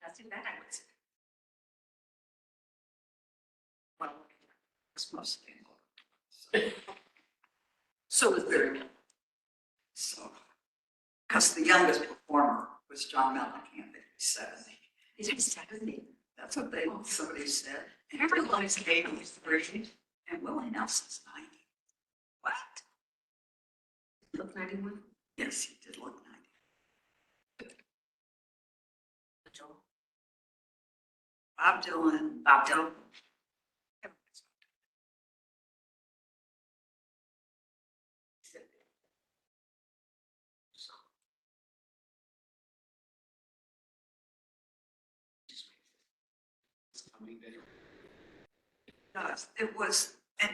That's too bad. I would say. Well, it's mostly so was very young. So, because the youngest performer was John Mellencamp, 70. He's 70. That's what somebody said. And everyone's 83, and Willie Nelson's 90. What? Look 91? Yes, he did look 90. Bob Dylan. Bob Dylan. It was, and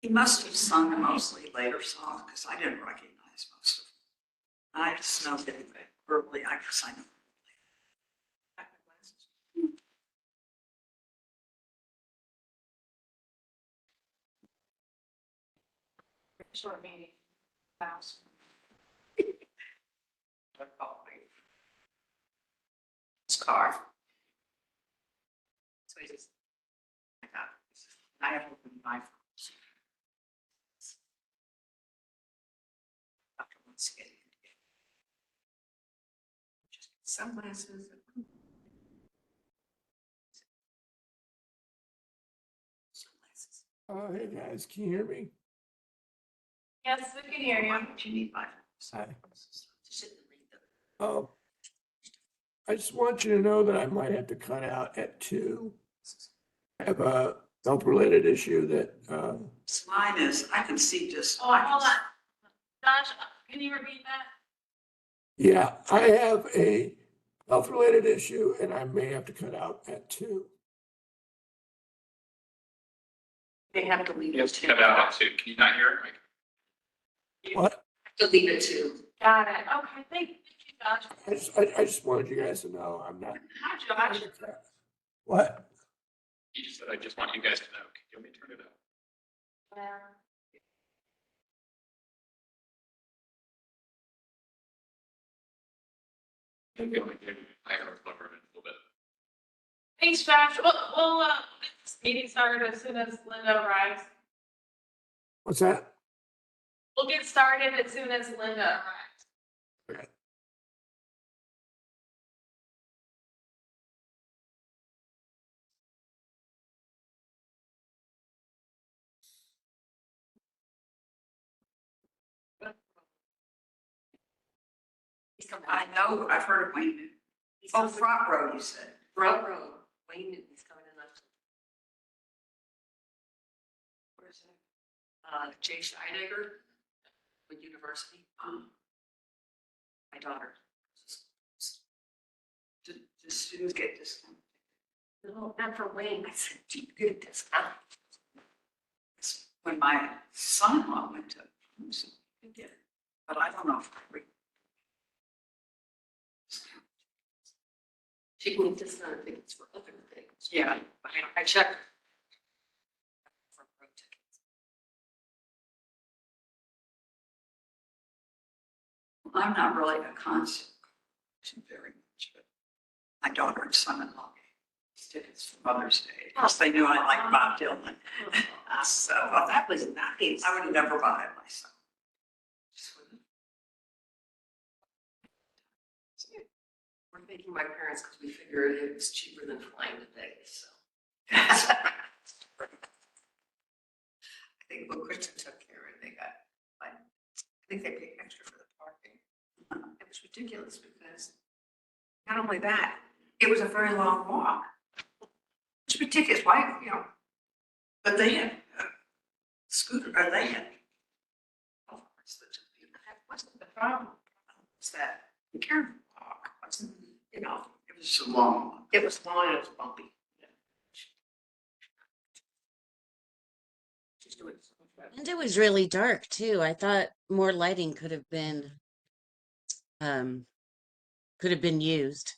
he must have sung mostly later songs because I didn't recognize most of them. I just know that verbally, I guess I know. Short meeting. House. His car. So he just, I have opened my phone. After once again. Just sunglasses. Hey guys, can you hear me? Yes, we can hear you. Why don't you need my phone? Hi. Just sit and read them. I just want you to know that I might have to cut out at 2. I have a health-related issue that, Mine is, I can see just. Oh, hold on. Josh, can you repeat that? yeah, I have a health-related issue and I may have to cut out at 2. They have to leave You it have to too. cut out at 2. Can you not hear it? Like, What? To leave it too. Got it. Okay, thank you, Josh. I just wanted you guys to know I'm not. Hi, Josh. What? he just said, I just want you guys to know. Can you let me turn it up? Maybe only give I have a cover in a little bit. Thanks, Josh. We'll get this meeting started as soon as Linda arrives. What's that? We'll get started as soon as Linda arrives. Okay. I know, I've heard of Wayne Newton. Oh, front row, you said. Front row, Wayne Newton's coming in left. Where is it? Jay Scheidegger with University. My daughter. The students get discounted. No, not for Wayne. I said, do you get a discount? When my son-in-law went to, he did, but I don't know if I She can get discount tickets for other things. Yeah. But I checked. Front row tickets. I'm not really a concert person very much, but my daughter and son-in-law gave tickets for Mother's Day. Plus, they knew I liked Bob Dylan. So That was nice. I would never buy it myself. Just wouldn't. We're thanking my parents because we figured it was cheaper than flying to Vegas, so. I think when Kristen took care of it, they got, like, I think they paid extra for the parking. It was ridiculous because not only that, it was a very long walk. It's ridiculous, why, you know, but they had scooter, or they had. That wasn't the problem. It's that you can't walk, wasn't, you know, it was so long. It was long and it was bumpy. She's doing so much better. And it was really dark too. I thought more lighting could have been used.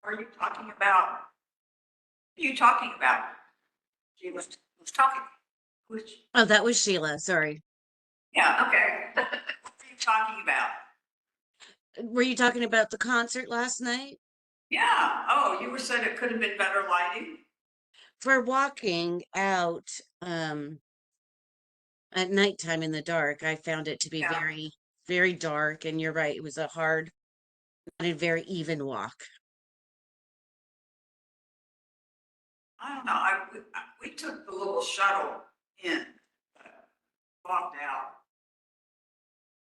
Are you talking about? You talking about? She was talking. Which? Oh, that was Sheila. Sorry. Yeah. Okay. What are you talking about? Were you talking about the concert last night? Yeah, oh, you were saying it could have been better lighting? For walking out at nighttime in the dark, I found it to be Yeah. very, very dark. And you're right, it was a hard, not a very even walk. I don't know, we took the little shuttle in, walked out.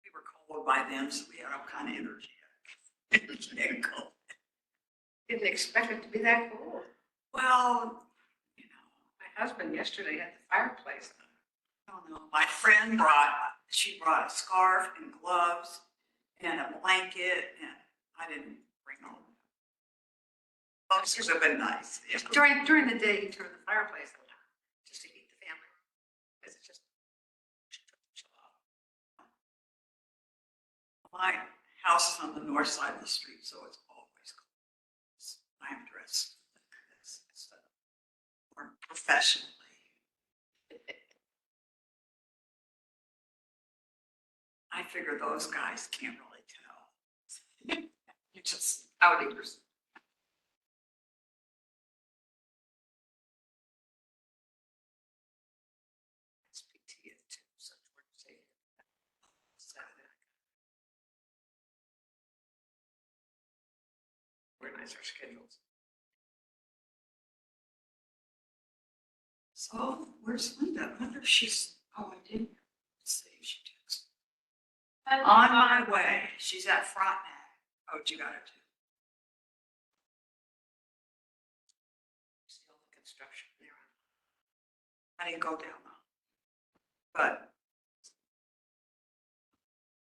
We were cold by then, so we had all kind of energy. Getting cold. Didn't expect it to be that cold. Well, you know, My husband yesterday had the fireplace. I don't know, my friend she brought a scarf and gloves and a blanket, and I didn't bring them. Oh, this would have been nice. During the day, he turned the fireplace on just to heat the family room. Because it's just. My house is on the north side of the street, so it's always cold. I'm dressed like this, more professionally. I figure those guys can't really tell. You're just outings. It's PTA too, so we're saying. Organize our schedules. So where's Linda? I wonder if she's, oh, I didn't see if she texted. And, On my way. She's at Frontenac. Oh, you got it too. Still the construction there. I didn't go down though. But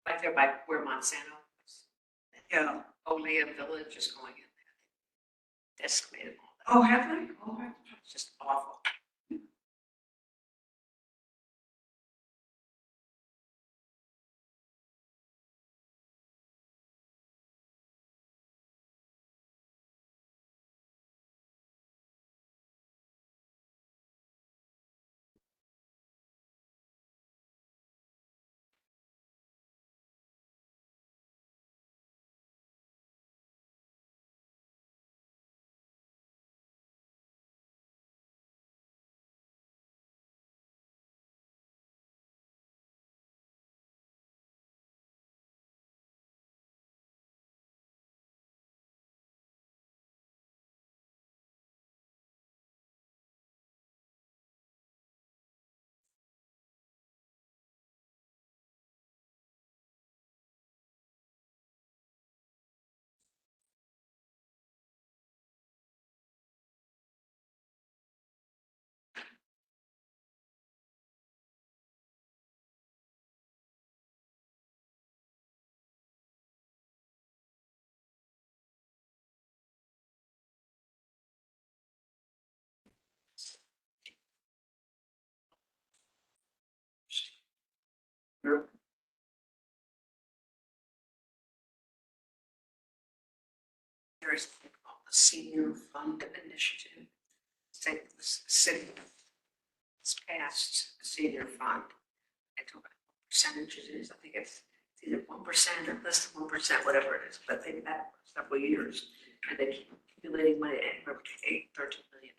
Right there by where Monsanto was. yeah. Olea Village is going in there. Decimated all that. Oh, have they? Oh, It's just awful. There's something called the Senior Fund Initiative. State the city has passed the senior fund. I don't know what percentage it is. I think it's either 1% or less than 1%, whatever it is. But they've had it for several years, and they keep accumulating money anywhere between $8 to $13 million.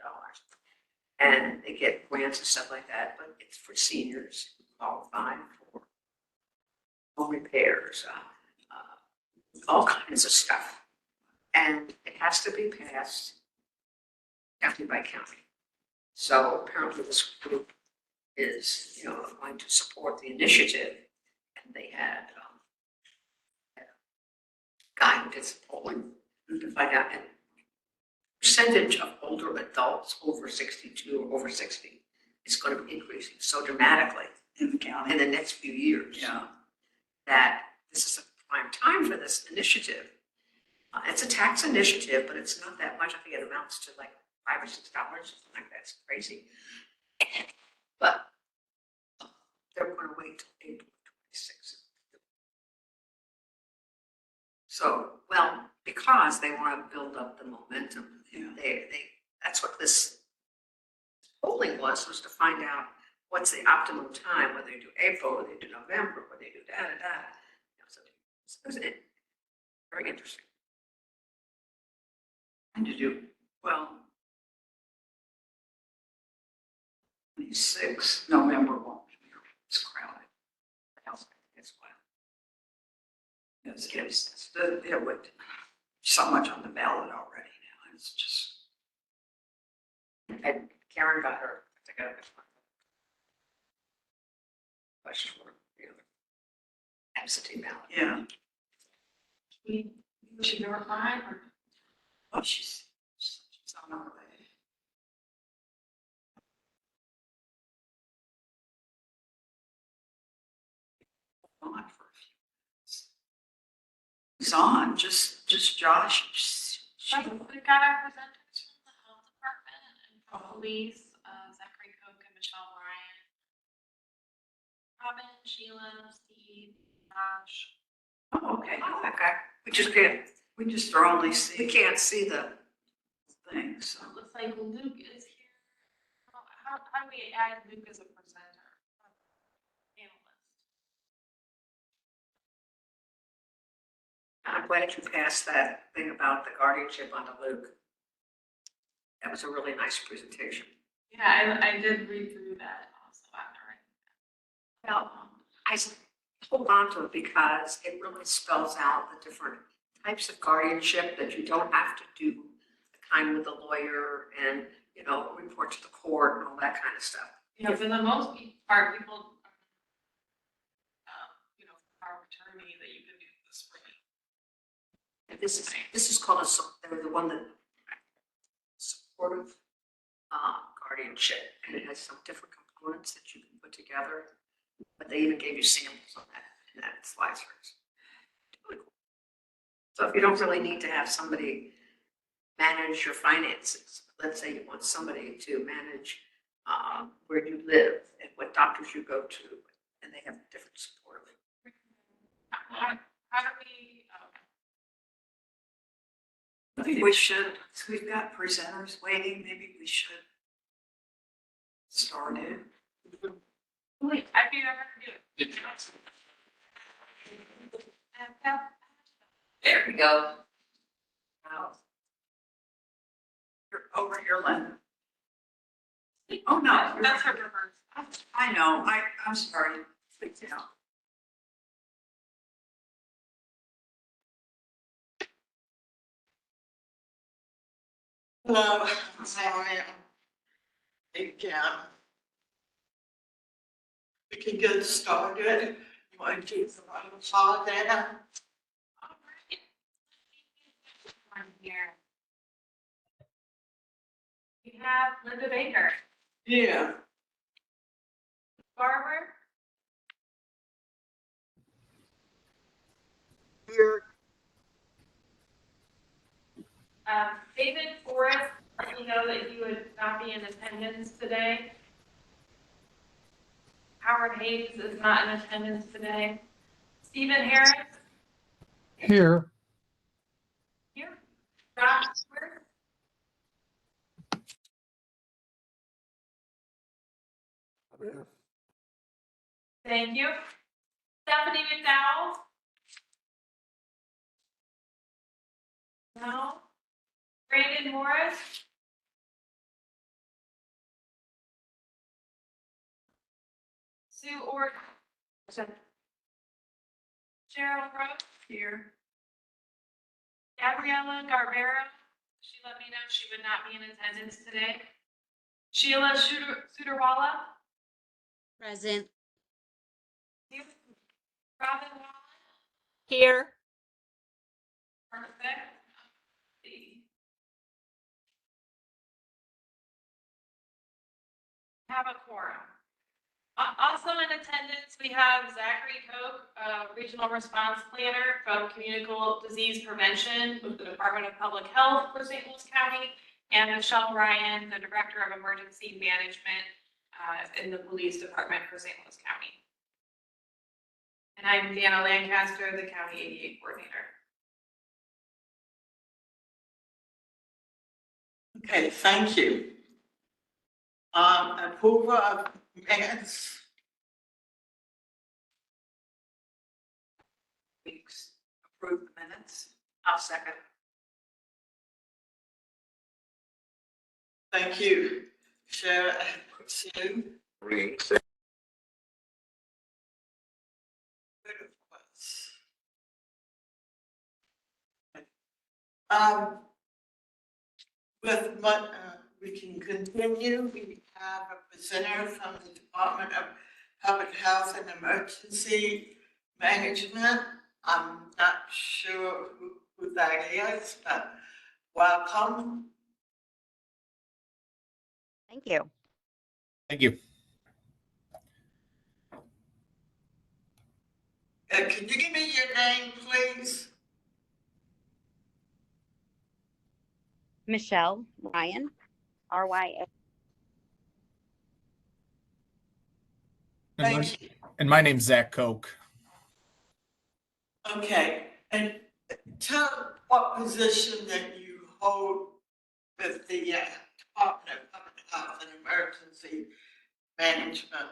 And they get grants and stuff like that, but it's for seniors who qualify for home repairs, all kinds of stuff. And it has to be passed county by county. So apparently this group is, going to support the initiative. And they had a guy who did some polling to find out and percentage of older adults over 62 or over 60 is going to be increasing so dramatically in the county. in the next few years. Yeah. That this is a prime time for this initiative. It's a tax initiative, but it's not that much. I think it amounts to like $5 or $6, something like that. It's crazy. But they're going to wait till April 26th. So, well, because they want to build up the momentum. Yeah. That's what this polling was to find out what's the optimum time, whether you do April, whether you do November, whether you do da, da, da. You know, so it was very interesting. And to do, well, 26 November won't be here. It's crowded. It's wild. It would, so much on the ballot already now. It's just. And Karen got her, I got a question for, you know, absentee ballot. Yeah. She never reply or? Oh, she's on her way. On for a few minutes. It's on, just Josh. We've got our presenters from the health department and from police, Zachary Cook and Michelle Ryan. Robin, Sheila, Steve, Josh. Oh, okay. Okay, We just are only we see can't see the, things, so. It looks like Luke is here. How do we add Luke as a presenter? Analyst. I'm glad you passed that thing about the guardianship onto Luke. That was a really nice presentation. Yeah, I did read through that also after Well, I hold on to it because it really spells out the different types of guardianship that you don't have to do the kind with the lawyer and, you know, report to the court and all that kind of stuff. you know, for the most part, people, you know, power of attorney that you can do this for me. And this is called they're the one that supportive guardianship, and it has some different components that you can put together. But they even gave you samples on that in that slide series. Really cool. So if you don't really need to have somebody manage your finances, let's say you want somebody to manage where you live and what doctors you go to, and they have different support. How do we, I think we should, so we've got presenters waiting, maybe we should start it. wait, I'd be never to do it. There we go. You're over here, Len. Oh, no. That's her reverse. I know, I'm sorry. Please, yeah. Hello, sorry. Again. We can get started. You want to do the one call then? All right. One here. We have Linda Baker, Yeah. Barber, Here. David Forrest, let me know that you would not be in attendance today. Howard Hayes is not in attendance today. Stephen Harris, Here, here. Josh Stewart, Yeah. thank you. Stephanie McDowell. No. Brandon Morris. Sue Orton. Cheryl Rose. Here. Gabriella Garbera. She let me know she would not be in attendance today. Sheila Sudarwala. Present. Robin Wallen. Here. Perfect. Have a quorum. Also in attendance, we have Zachary Koch, Regional Response Planner from Communicable Disease Prevention with the Department of Public Health for St. Louis County, and Michelle Ryan, the Director of Emergency Management in the Police Department for St. Louis County. And I'm Deanna Lancaster, the County ADA Coordinator. Okay, thank you. Approval of minutes. Weeks, approve the minutes. I'll second. Thank you, Chair and Sue. Um, we can continue. We have a presenter from the Department of Public Health and Emergency Management. I'm not sure who that is, but welcome. Thank you. Thank you. Can you give me your name, please? Michelle Ryan, RYA. Thank you. And my name's Zach Koch. Okay, and tell what position that you hold with the Department of Public Health and Emergency Management.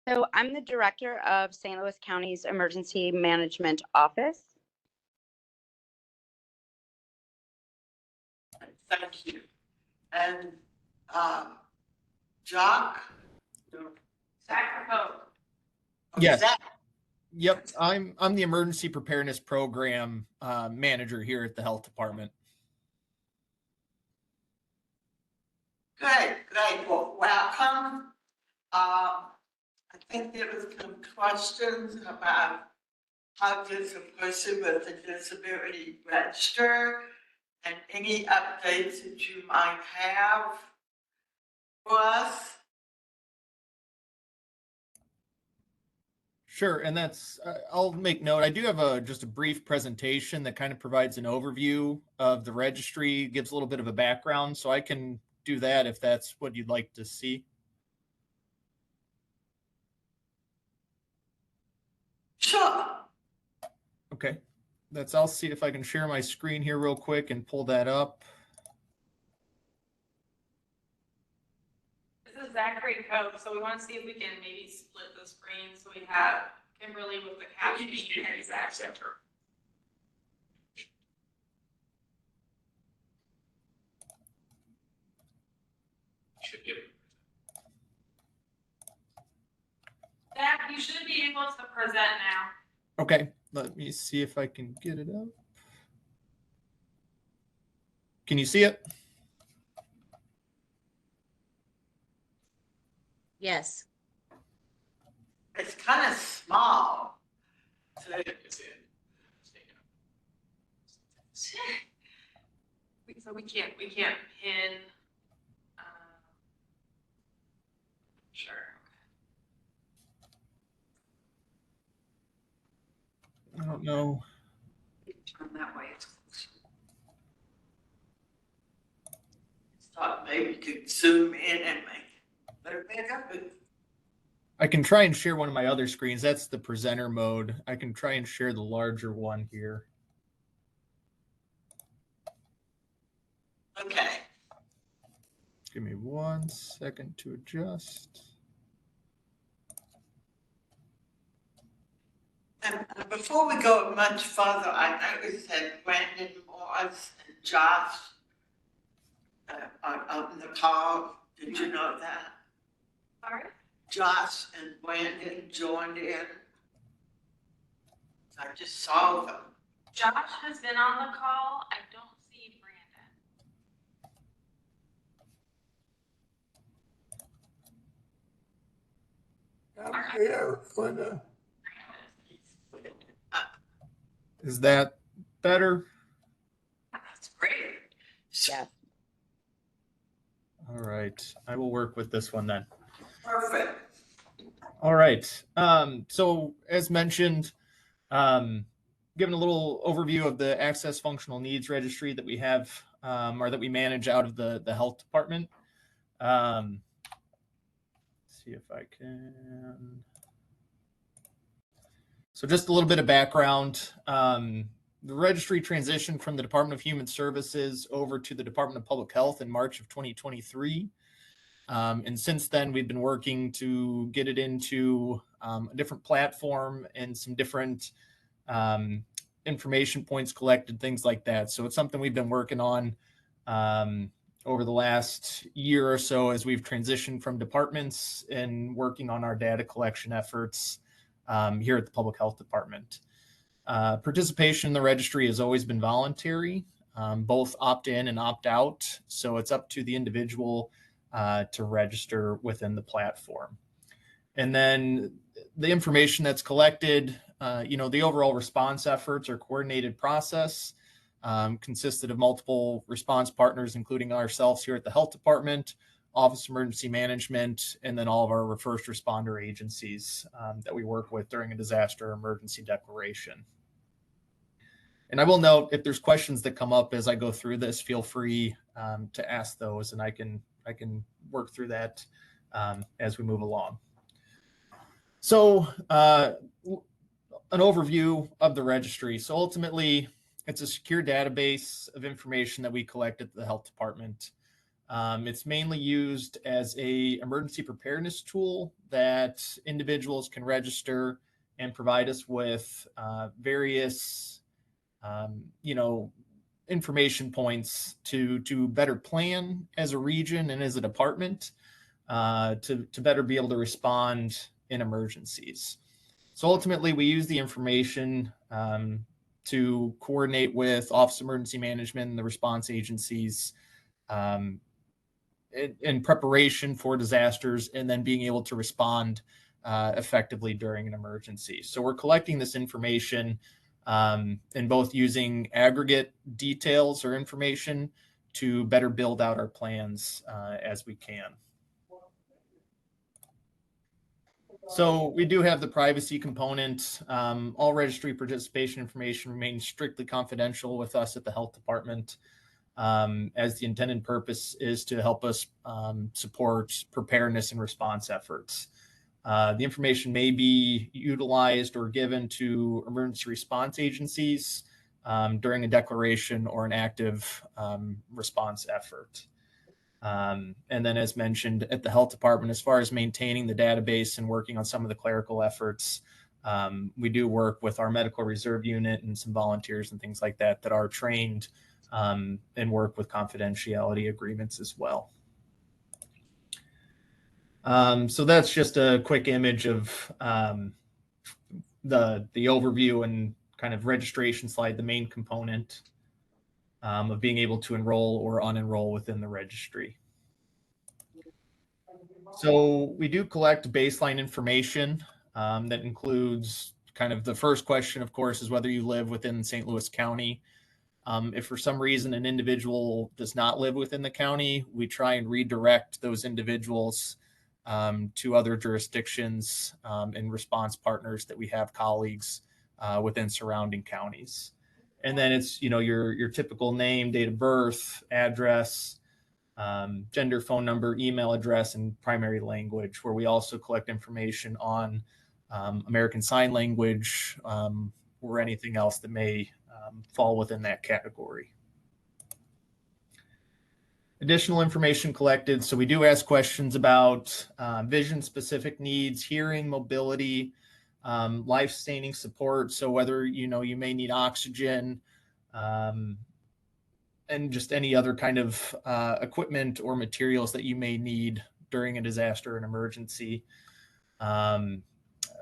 So I'm the director of St. Louis County's Emergency Management Office. Thank you. And Jock? Zach Coke. Yes. Zach. Yep, I'm the emergency preparedness program manager here at the health department. Great. Well, welcome. I think there was some questions about how does a person with a disability register and any updates that you might have for us. Sure, and that's I'll make note. I do have just a brief presentation that kind of provides an overview of the registry, gives a little bit of a background, so I can do that if that's what you'd like to see. Sure. Okay, I'll see if I can share my screen here real quick and pull that up. This is Zachary Coke, so we want to see if we can maybe split the screen so we have Kimberly with the captioning and Zach. Center. Should get it. Zach, you should be able to present now. Okay, let me see if I can get it up. Can you see it? Yes. It's kind of small. So It's in. So we can't pin. Sure. I don't know. Turn that way. It's closer. thought maybe you could zoom in and make it bigger. I can try and share one of my other screens. That's the presenter mode. I can try and share the larger one here. Okay. Give me 1 second to adjust. And before we go much further, I noticed that Brandon Morris and Josh are on the call. Did you know that? Sorry. Josh and Brandon joined in. I just saw them. Josh has been on the call. I don't see Brandon. I'm here, Linda. Is that better? That's great. Yes. All right. I will work with this one then. Perfect. All right. So as mentioned, given a little overview of the Access Functional Needs Registry that we have or that we manage out of the health department. Let's see if I can. So just a little bit of background. The registry transitioned from the Department of Human Services over to the Department of Public Health in March of 2023. And since then, we've been working to get it into a different platform and some different information points collected, things like that. So it's something we've been working on over the last year or so as we've transitioned from departments and working on our data collection efforts here at the Public Health Department. Participation in the registry has always been voluntary, both opt-in and opt-out. So it's up to the individual to register within the platform. And then the information that's collected, the overall response efforts or coordinated process consisted of multiple response partners, including ourselves here at the Health Department, Office of Emergency Management, and then all of our first responder agencies that we work with during a disaster or emergency declaration. And I will note, if there's questions that come up as I go through this, feel free to ask those, and I can work through that as we move along. So an overview of the registry. So ultimately, it's a secure database of information that we collect at the Health Department. It's mainly used as a emergency preparedness tool that individuals can register and provide us with various, information points to better plan as a region and as a department to better be able to respond in emergencies. So ultimately, we use the information to coordinate with Office of Emergency Management and the response agencies in preparation for disasters and then being able to respond effectively during an emergency. So we're collecting this information and both using aggregate details or information to better build out our plans as we can. So we do have the privacy component. All registry participation information remains strictly confidential with us at the Health Department, as the intended purpose is to help us support preparedness and response efforts. The information may be utilized or given to emergency response agencies during a declaration or an active response effort. And then, as mentioned, at the Health Department, as far as maintaining the database and working on some of the clerical efforts, we do work with our medical reserve unit and some volunteers and things like that that are trained and work with confidentiality agreements as well. So that's just a quick image of the overview and kind of registration slide, the main component of being able to enroll or unenroll within the registry. So we do collect baseline information that includes kind of the first question, of course, is whether you live within St. Louis County. If for some reason an individual does not live within the county, we try and redirect those individuals to other jurisdictions and response partners that we have colleagues within surrounding counties. And then it's, your typical name, date of birth, address, gender, phone number, email address, and primary language, where we also collect information on American Sign Language or anything else that may fall within that category. Additional information collected. So we do ask questions about vision specific needs, hearing, mobility, life-sustaining support. So whether, you may need oxygen and just any other kind of equipment or materials that you may need during a disaster and emergency.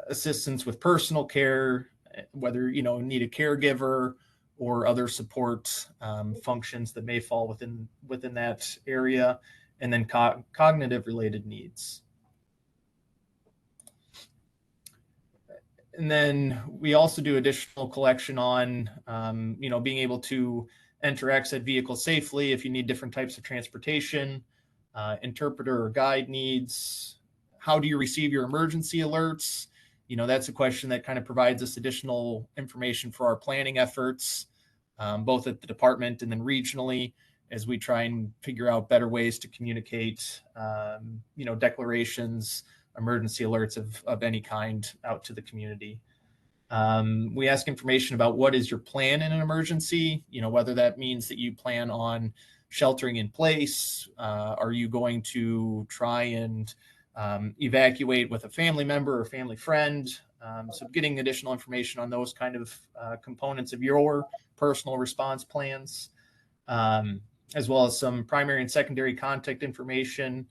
Assistance with personal care, whether, need a caregiver or other support functions that may fall within that area, and then cognitive related needs. And then we also do additional collection on, being able to enter, exit vehicles safely if you need different types of transportation, interpreter or guide needs. How do you receive your emergency alerts? That's a question that kind of provides us additional information for our planning efforts, both at the department and then regionally, as we try and figure out better ways to communicate, declarations, emergency alerts of any kind out to the community. We ask information about what is your plan in an emergency, whether that means that you plan on sheltering in place? Are you going to try and evacuate with a family member or family friend? So getting additional information on those kind of components of your personal response plans, as well as some primary and secondary contact information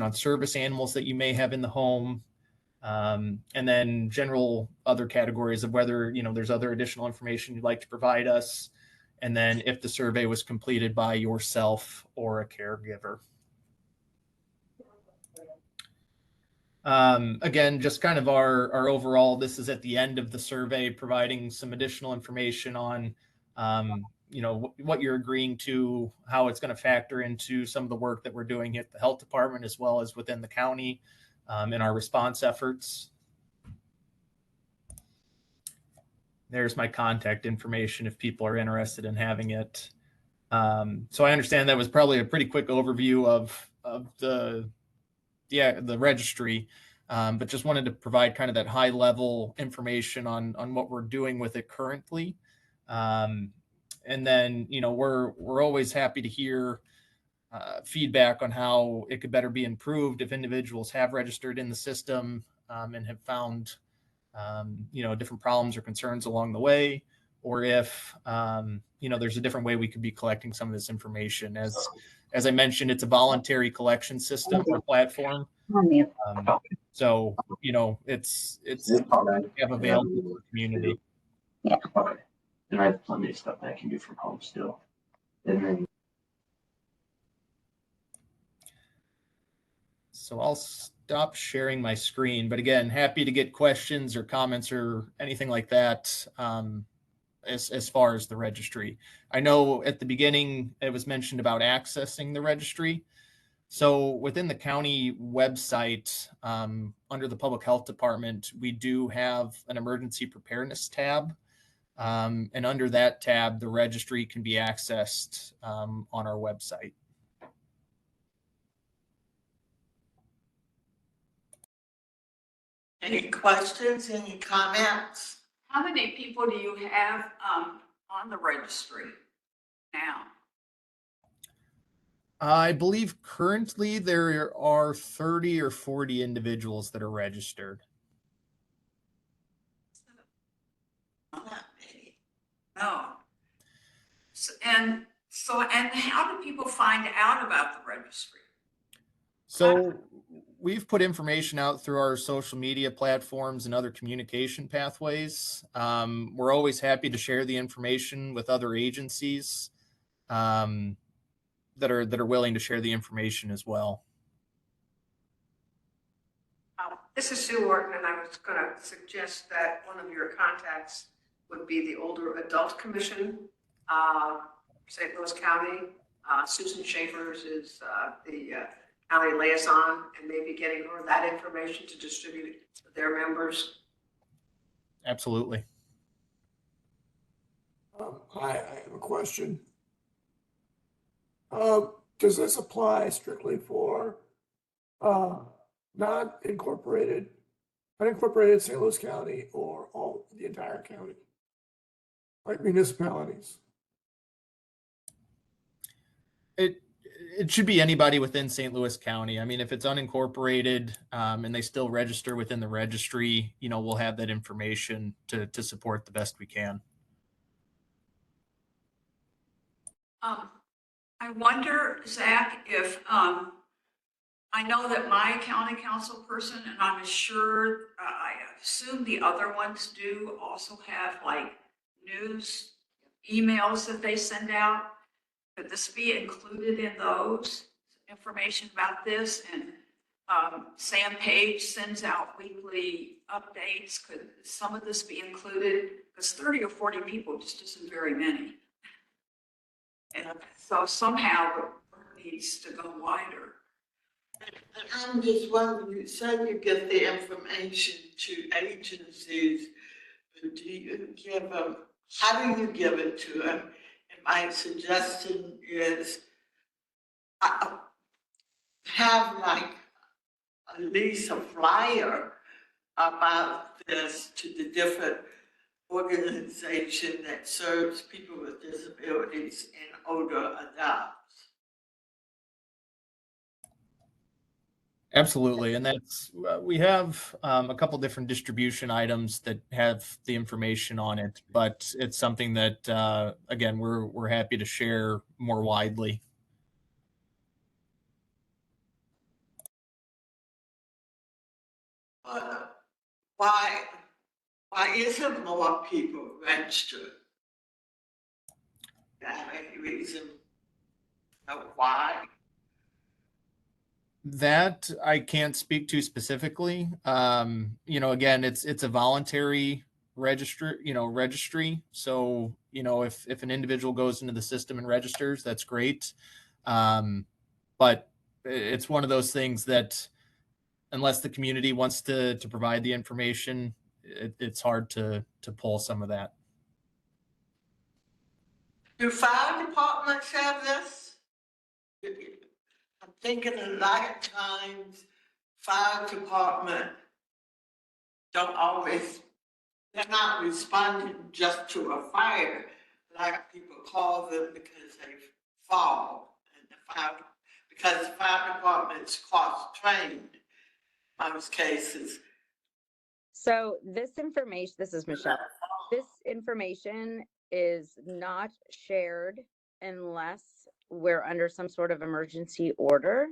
on service animals that you may have in the home, and then general other categories of whether there's other additional information you'd like to provide us, and then if the survey was completed by yourself or a caregiver. Again, just kind of our overall, this is at the end of the survey, providing some additional information on, what you're agreeing to, how it's going to factor into some of the work that we're doing at the health department, as well as within the county in our response efforts. There's my contact information if people are interested in having it. So I understand that was probably a pretty quick overview of the registry, but just wanted to provide kind of that high level information on what we're doing with it currently. And then, we're always happy to hear feedback on how it could better be improved if individuals have registered in the system and have found, different problems or concerns along the way, or if, there's a different way we could be collecting some of this information. As I mentioned, it's a voluntary collection system or platform. So, it's have available for the community. Yeah. Okay. And I have plenty of stuff I can do from home still. And then. So I'll stop sharing my screen, but again, happy to get questions or comments or anything like that as far as the registry. I know at the beginning it was mentioned about accessing the registry. So within the county website, under the public health department, we do have an emergency preparedness tab. And under that tab, the registry can be accessed on our website. Any questions, any comments? How many people do you have on the registry now? I believe currently there are 30 or 40 individuals that are registered. Not that many. No. And how do people find out about the registry? So we've put information out through our social media platforms and other communication pathways. We're always happy to share the information with other agencies that are willing to share the information as well. This is Sue Orton, and I was going to suggest that one of your contacts would be the Older Adult Commission, St. Louis County. Susan Schaefer's is the county liaison, and maybe getting her that information to distribute to their members. Absolutely. I have a question. Does this apply strictly for unincorporated St. Louis County or the entire county? Like municipalities? It should be anybody within St. Louis County. I mean, if it's unincorporated and they still register within the registry, we'll have that information to support the best we can. I wonder, Zach, if I know that my county council person, and I'm sure, I assume the other ones do also have like news emails that they send out. Could this be included in those, information about this? And Sam Page sends out weekly updates. Could some of this be included? Because 30 or 40 people just isn't very many. And so somehow it needs to go wider. I'm just wondering, you said you get the information to agencies, but do you give them, how do you give it to them? And my suggestion is have like at least a flyer about this to the different organization that serves people with disabilities and older adults. Absolutely, and that's we have a couple different distribution items that have the information on it, but it's something that again we're happy to share more widely. Why, why isn't more people registered? That any reason of why? That I can't speak to specifically. You know, again, it's a voluntary registry. So, you know, if an individual goes into the system and registers, that's great. But it's one of those things that unless the community wants to provide the information, it's hard to pull some of that. Do fire departments have this? I'm thinking a lot of times fire department don't always, they're not responding just to a fire. A lot of people call them because they fall and because the fire department's cross-trained in most cases. So this information, this is Michelle. This information is not shared unless we're under some sort of emergency order.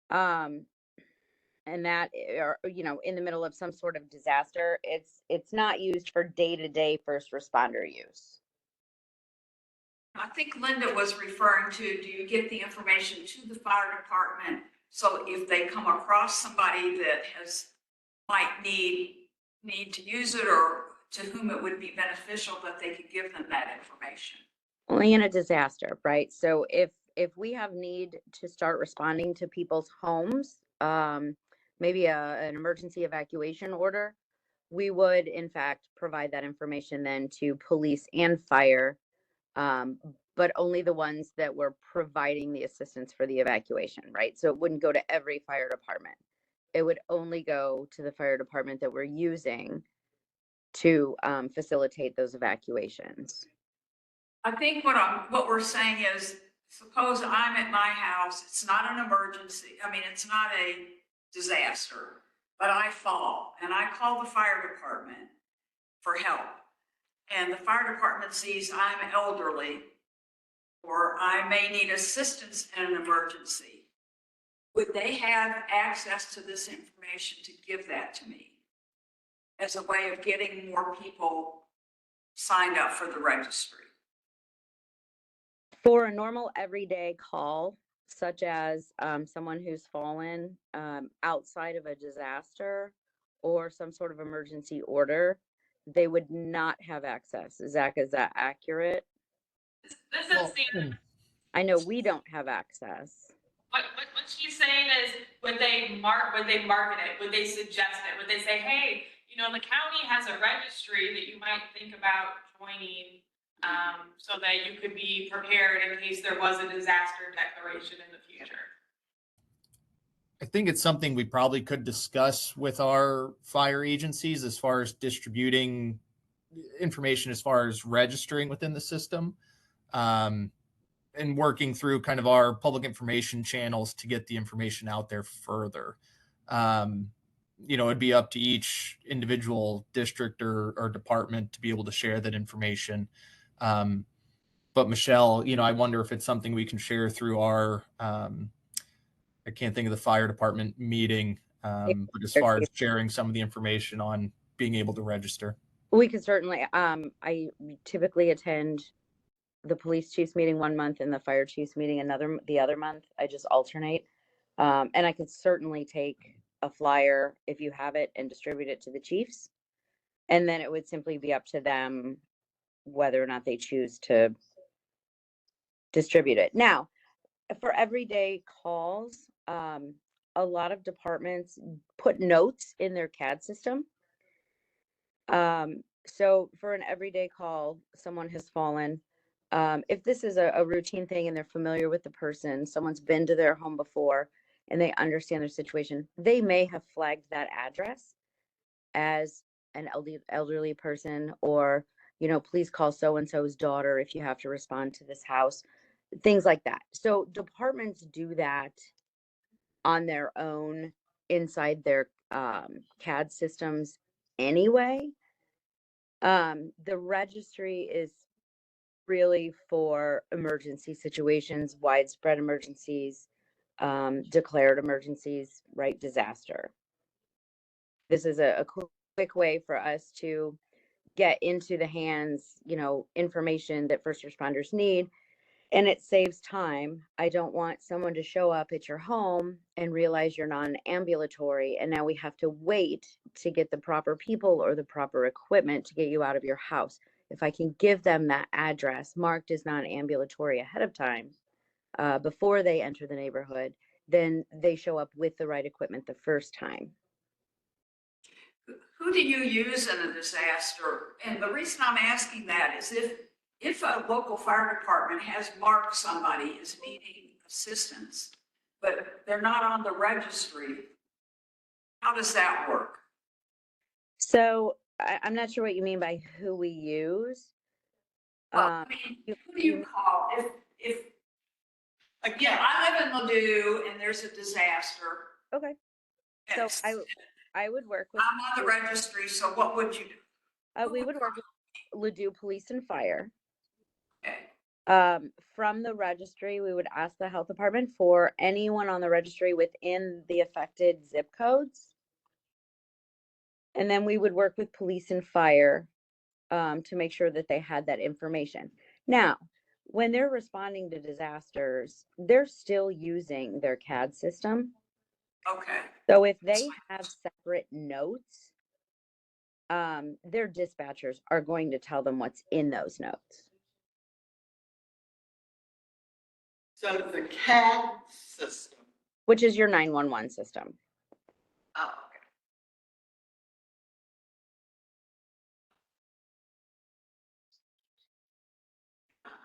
And that, or, you know, in the middle of some sort of disaster, it's not used for day-to-day first responder use. I think Linda was referring to, do you get the information to the fire department? So if they come across somebody that might need to use it, or to whom it would be beneficial, that they could give them that information. Only in a disaster, right? So if we have need to start responding to people's homes, maybe an emergency evacuation order, we would in fact provide that information then to police and fire, but only the ones that were providing the assistance for the evacuation, right? So it wouldn't go to every fire department. It would only go to the fire department that we're using to facilitate those evacuations. I think what we're saying is, suppose I'm at my house, it's not an emergency, I mean, it's not a disaster, but I fall and I call the fire department for help. And the fire department sees I'm elderly, or I may need assistance in an emergency. Would they have access to this information to give that to me as a way of getting more people signed up for the registry? For a normal everyday call, such as someone who's fallen outside of a disaster or some sort of emergency order, they would not have access. Zach, is that accurate? This Well, is Stan. I know we don't have access. What she's saying is, would they market it? Would they suggest it? Would they say, hey, you know, the county has a registry that you might think about joining, so that you could be prepared in case there was a disaster declaration in the future? I think it's something we probably could discuss with our fire agencies as far as distributing information as far as registering within the system, and working through kind of our public information channels to get the information out there further. You know, it'd be up to each individual district or department to be able to share that information. But Michelle, you know, I wonder if it's something we can share through our I can't think of the fire department meeting, but as far as sharing some of the information on being able to register. We could certainly, I typically attend the police chiefs meeting one month and the fire chiefs meeting the other month. I just alternate. And I could certainly take a flyer if you have it and distribute it to the chiefs. And then it would simply be up to them whether or not they choose to distribute it. Now, for everyday calls, a lot of departments put notes in their CAD system. So for an everyday call, someone has fallen. If this is a routine thing and they're familiar with the person, someone's been to their home before and they understand their situation, they may have flagged that address as an elderly person, or, you know, please call so-and-so's daughter if you have to respond to this house, things like that. So departments do that on their own inside their CAD systems anyway. The registry is really for emergency situations, widespread emergencies, declared emergencies, right? Disaster. This is a quick way for us to get into the hands, you know, information that first responders need, and it saves time. I don't want someone to show up at your home and realize you're non-ambulatory, and now we have to wait to get the proper people or the proper equipment to get you out of your house. If I can give them that address marked as non-ambulatory ahead of time, before they enter the neighborhood, then they show up with the right equipment the first time. Who do you use in a disaster? And the reason I'm asking that is if a local fire department has marked somebody as needing assistance, but they're not on the registry, how does that work? So I'm not sure what you mean by who we use. Well, I mean, you- who do you call if, Again, I live in Ladue and there's a disaster? Okay, so Yes. I would work with. I'm on the registry, so what would you do? We would work with Ladue Police and Fire. Okay. From the registry, we would ask the health department for anyone on the registry within the affected zip codes. And then we would work with police and fire to make sure that they had that information. Now, when they're responding to disasters, they're still using their CAD system. Okay. So if they have separate notes, their dispatchers are going to tell them what's in those notes. so the CAD system, Which is your 911 system. Oh, okay.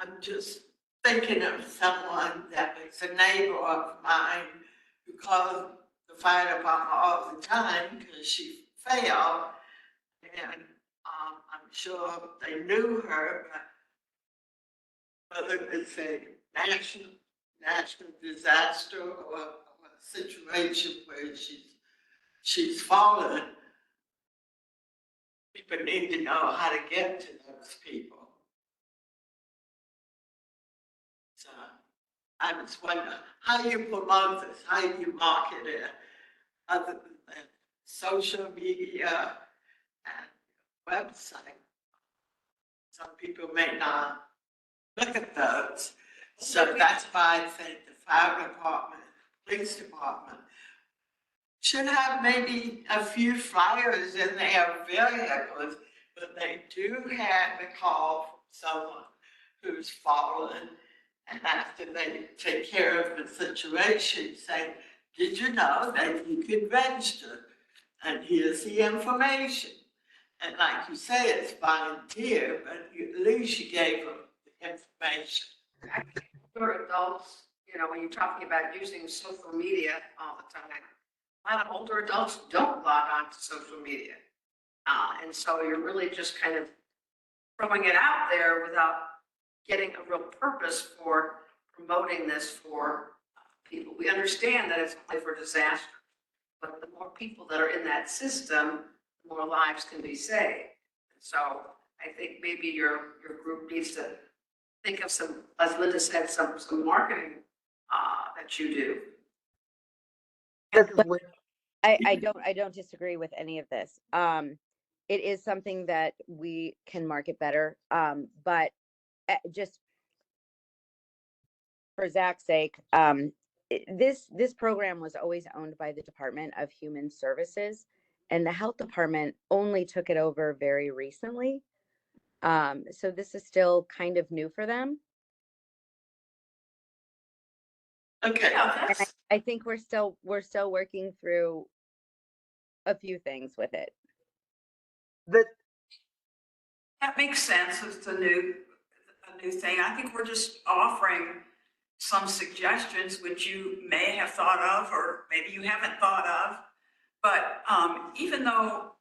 I'm just thinking of someone that was a neighbor of mine who called the fire department all the time because she failed. And I'm sure they knew her, but whether it's a national disaster or a situation where she's fallen, people need to know how to get to those people. So I was wondering, how do you promote this? How do you market it? Other than social media and website. Some people may not look at those. So that's why I think the fire department, police department should have maybe a few flyers in their vehicles, but they do have a call from someone who's fallen. And after they take care of the situation, say, did you know that you could register? And here's the information. And like you say, it's volunteer, but at least you gave them the information. For adults, you know, when you're talking about using social media all the time, a lot of older adults don't log on to social media. And so you're really just kind of throwing it out there without getting a real purpose for promoting this for people. We understand that it's only for disaster, but the more people that are in that system, the more lives can be saved. So I think maybe your group needs to think of some, as Linda said, some marketing that you do. I don't disagree with any of this. It is something that we can market better. But just for Zach's sake, this program was always owned by the Department of Human Services, and the health department only took it over very recently. So this is still kind of new for them. Okay. Yeah, And I think we're still working through a few things with it. that makes sense. It's a new thing. I think we're just offering some suggestions which you may have thought of, or maybe you haven't thought of. But even though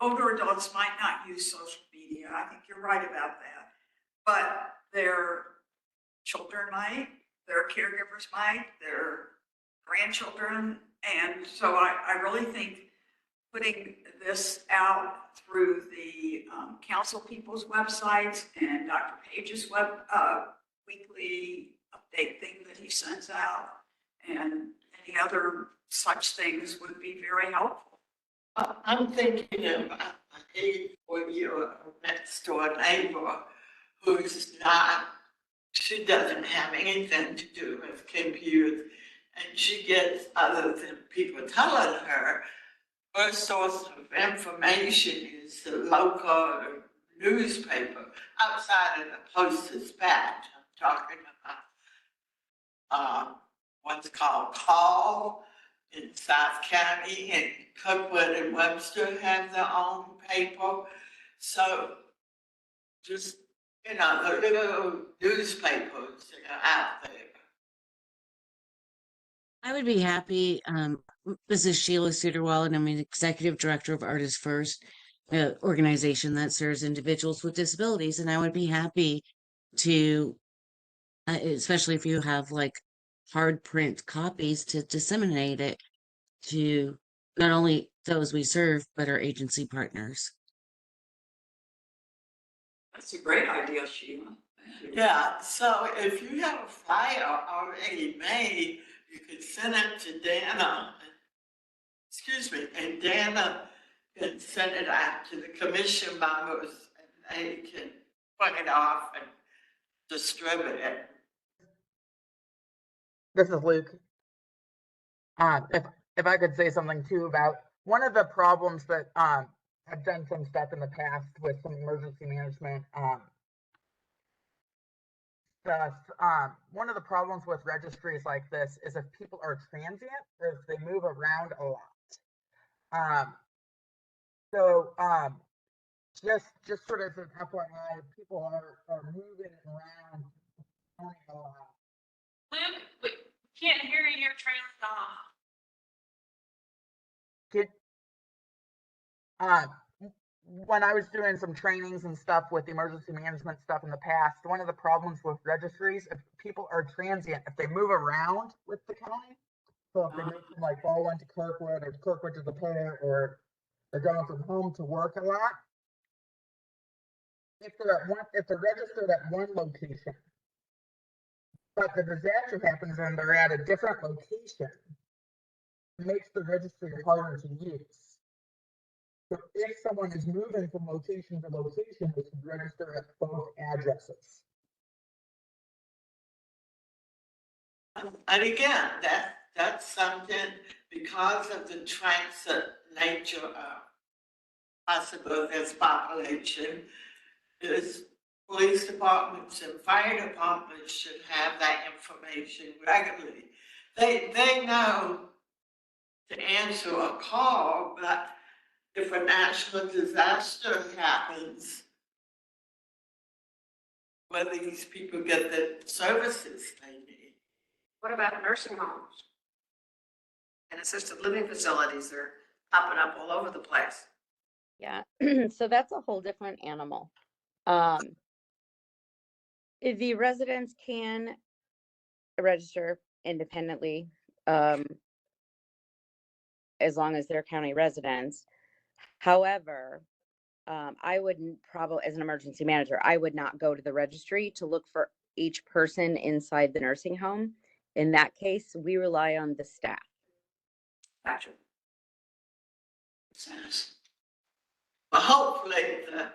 older adults might not use social media. I think you're right about that. But their children might, their caregivers might, their grandchildren. And so I really think putting this out through the council people's websites and Dr. Page's weekly update thing that he sends out and any other such things would be very helpful. I'm thinking of an 84-year-old next door neighbor who's not, she doesn't have anything to do with computers. And she gets, other than people telling her, her source of information is the local newspaper outside of the Post-Dispatch. I'm talking about what's called Call in South County, and Kirkwood and Webster have their own paper. So just, you know, the little newspapers that are out there. I would be happy. This is Sheila Suterwell, and I'm an executive director of Artists First, an organization that serves individuals with disabilities. And I would be happy to, especially if you have like hard print copies, to disseminate it to not only those we serve, but our agency partners. That's a great idea, Sheila. Thank you. Yeah, so if you have a flyer already made, you could send it to Dana. Excuse me, and Dana can send it out to the commission members, and they can print it off and distribute it. This is Luke. If I could say something too about one of the problems that I've done some stuff in the past with some emergency management stuff. One of the problems with registries like this is if people are transient or if they move around a lot. Just sort of an FYI, people are moving around a lot. Luke, we can't hear you, you're trailing off. When I was doing some trainings and stuff with emergency management stuff in the past, one of the problems with registries, if people are transient, if they move around with the county, so if they move from like Baldwin to Kirkwood or Kirkwood to the Pair, or they're going from home to work a lot, if they're registered at one location, but the disaster happens and they're at a different location, it makes the registry harder to use. So if someone is moving from location to location, they should register at both addresses. And again, that's something, because of the transit nature of possible this population, is police departments and fire departments should have that information regularly. They know to answer a call, but if a national disaster happens, whether these people get the services they need. What about nursing homes and assisted living facilities? They're popping up all over the place. Yeah, so that's a whole different animal. The residents can register independently, as long as they're county residents. However, I wouldn't probably, as an emergency manager, I would not go to the registry to look for each person inside the nursing home. In that case, we rely on the staff. Gotcha. But hopefully the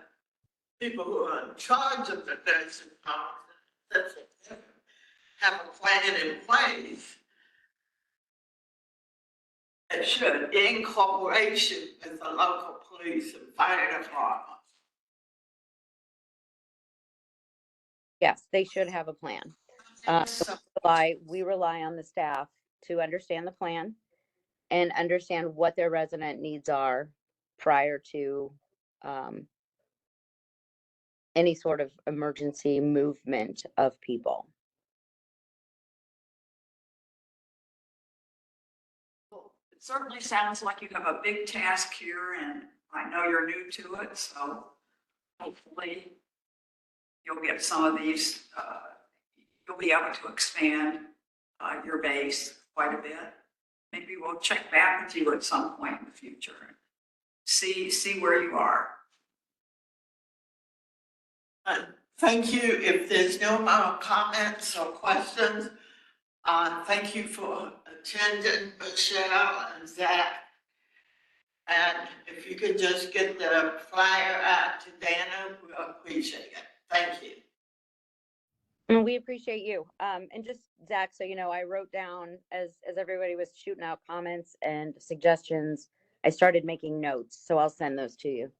people who are in charge of the nursing homes have a plan in place that should, in cooperation with the local police and fire department. Yes, they should have a plan. We rely on the staff to understand the plan and understand what their resident needs are prior to any sort of emergency movement of people. Well, it certainly sounds like you have a big task here, and I know you're new to it, so hopefully you'll get some of these, you'll be able to expand your base quite a bit. Maybe we'll check back with you at some point in the future and see where you are. Thank you. If there's no more comments or questions, thank you for attending, Michelle and Zach. And if you could just get the flyer out to Dana, we'll appreciate it. Thank you. And we appreciate you. And just Zach, so you know, I wrote down as everybody was shooting out comments and suggestions, I started making notes, so I'll send those to you.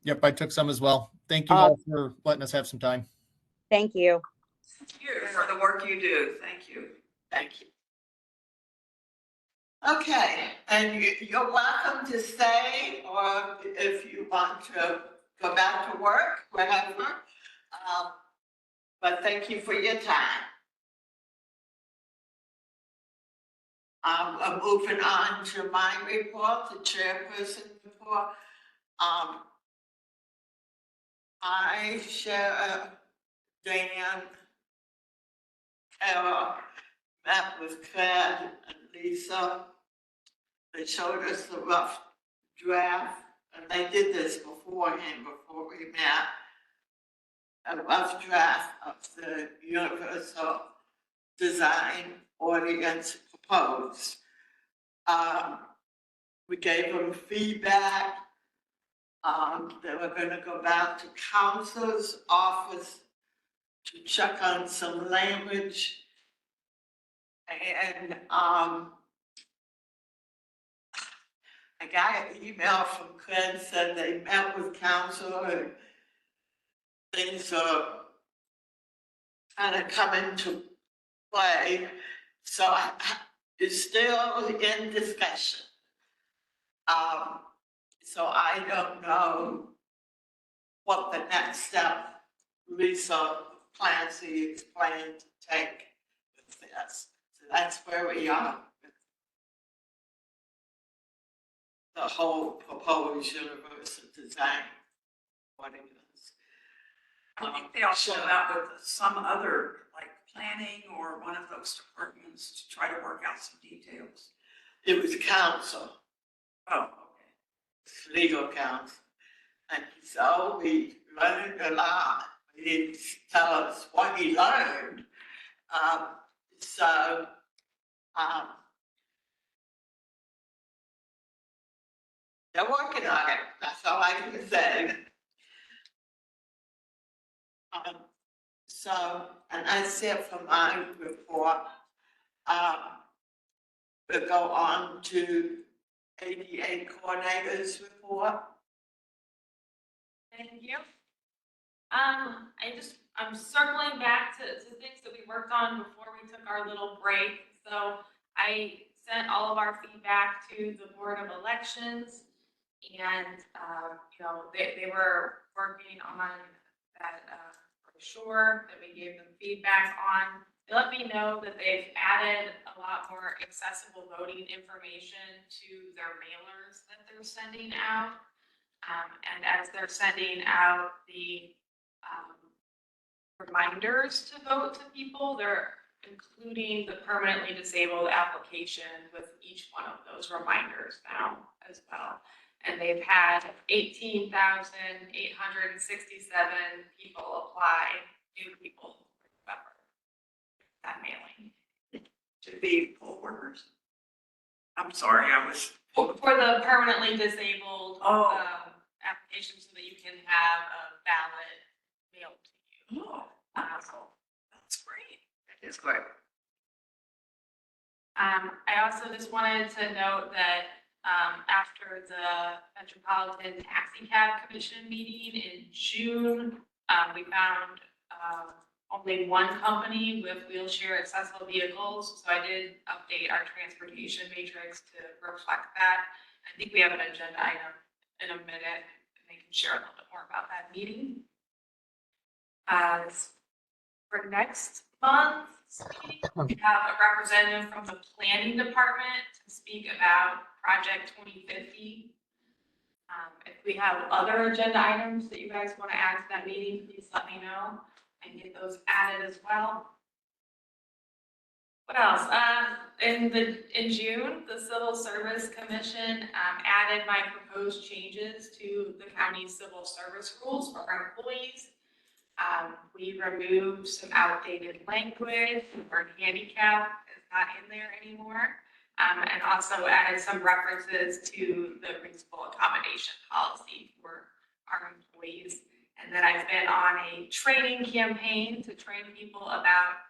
Yep, I took some as well. Thank you all for letting us have some time. Thank you. Thank you for the work you do. Thank you. Thank you. Okay, and you're welcome to stay, or if you want to go back to work, wherever. But thank you for your time. I'm moving on to my report, the chairperson report. I share Dan, Carol, met with Claire and Lisa. They showed us the rough draft, and they did this beforehand, before we met. A rough draft of the universal design ordinance proposed. We gave them feedback. They were going to go back to council's office to check on some language. And I got an email from Claire, said they met with council and things are kind of coming to play. So it's still in discussion. So I don't know what the next step Lisa Clancy is planning to take with this. So that's where we are with the whole proposed universal design ordinance. I think they also met with some other, like planning or one of those departments to try to work out some details. It was council. Oh, okay. Legal counsel. And so we learned a lot. He didn't tell us what he learned. They're working on it. That's all I can say. And that's it for my report. We'll go on to ADA coordinators report. Thank you. I'm circling back to things that we worked on before we took our little break. So I sent all of our feedback to the Board of Elections, and you know, they were working on that brochure that we gave them feedback on. They let me know that they've added a lot more accessible voting information to their mailers that they're sending out. And as they're sending out the reminders to vote to people, they're including the permanently disabled application with each one of those reminders now as well. And they've had 18,867 people apply, new people remember that mailing. To be poll workers. I'm sorry, I was. For the permanently disabled application, so that you can have a ballot mailed to you. Oh, that's great. That is great. I also just wanted to note that after the Metropolitan Taxi Cab Commission meeting in June, we found only one company with wheelchair accessible vehicles. So I did update our transportation matrix to reflect that. I think we have an agenda item in a minute, and they can share a little bit more about that meeting. For next month's meeting, we have a representative from the planning department to speak about Project 2050. If we have other agenda items that you guys want to add to that meeting, please let me know and get those added as well. What else? In June, the Civil Service Commission added my proposed changes to the county's civil service rules for our employees. We removed some outdated language, or handicap is not in there anymore. And also added some references to the reasonable accommodation policy for our employees. And then I've been on a training campaign to train people about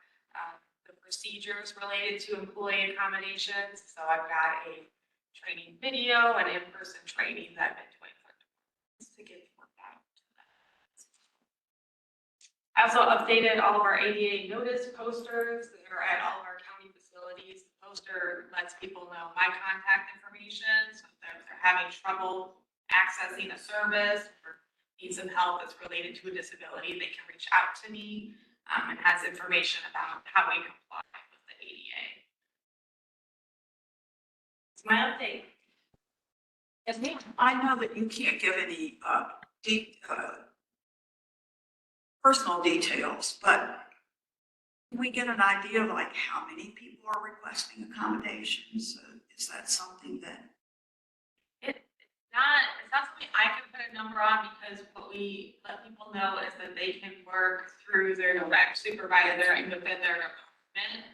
the procedures related to employee accommodations. So I've got a training video and in-person training that I've been doing to get worked out. I also updated all of our ADA notice posters that are at all of our county facilities. The poster lets people know my contact information, so if they're having trouble accessing a service or need some help that's related to a disability, they can reach out to me, and has information about how we comply with the ADA. It's my update. Yes, ma'am. I know that you can't give any personal details, but can we get an idea of like how many people are requesting accommodations? Is that something that? It's not something I can put a number on, because what we let people know is that they can work through their direct supervisor and within their department.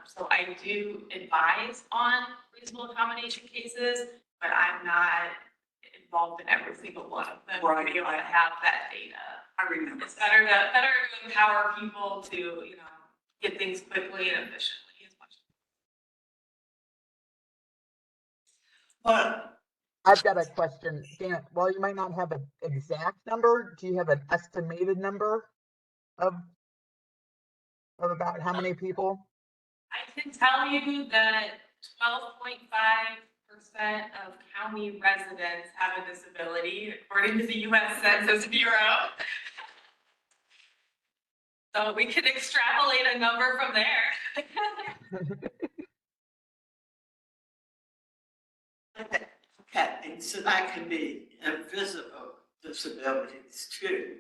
So I do advise on reasonable accommodation cases, but I'm not involved in every single one of them. Right. To be able to have that data. I remember. It's better to empower people to, get things quickly and efficiently as much. But I've got a question, Dan. While you might not have an exact number, do you have an estimated number of about how many people? I can tell you that 12.5% of county residents have a disability, according to the U.S. Census Bureau. So we could extrapolate a number from there. Okay, and so that can be invisible disabilities too,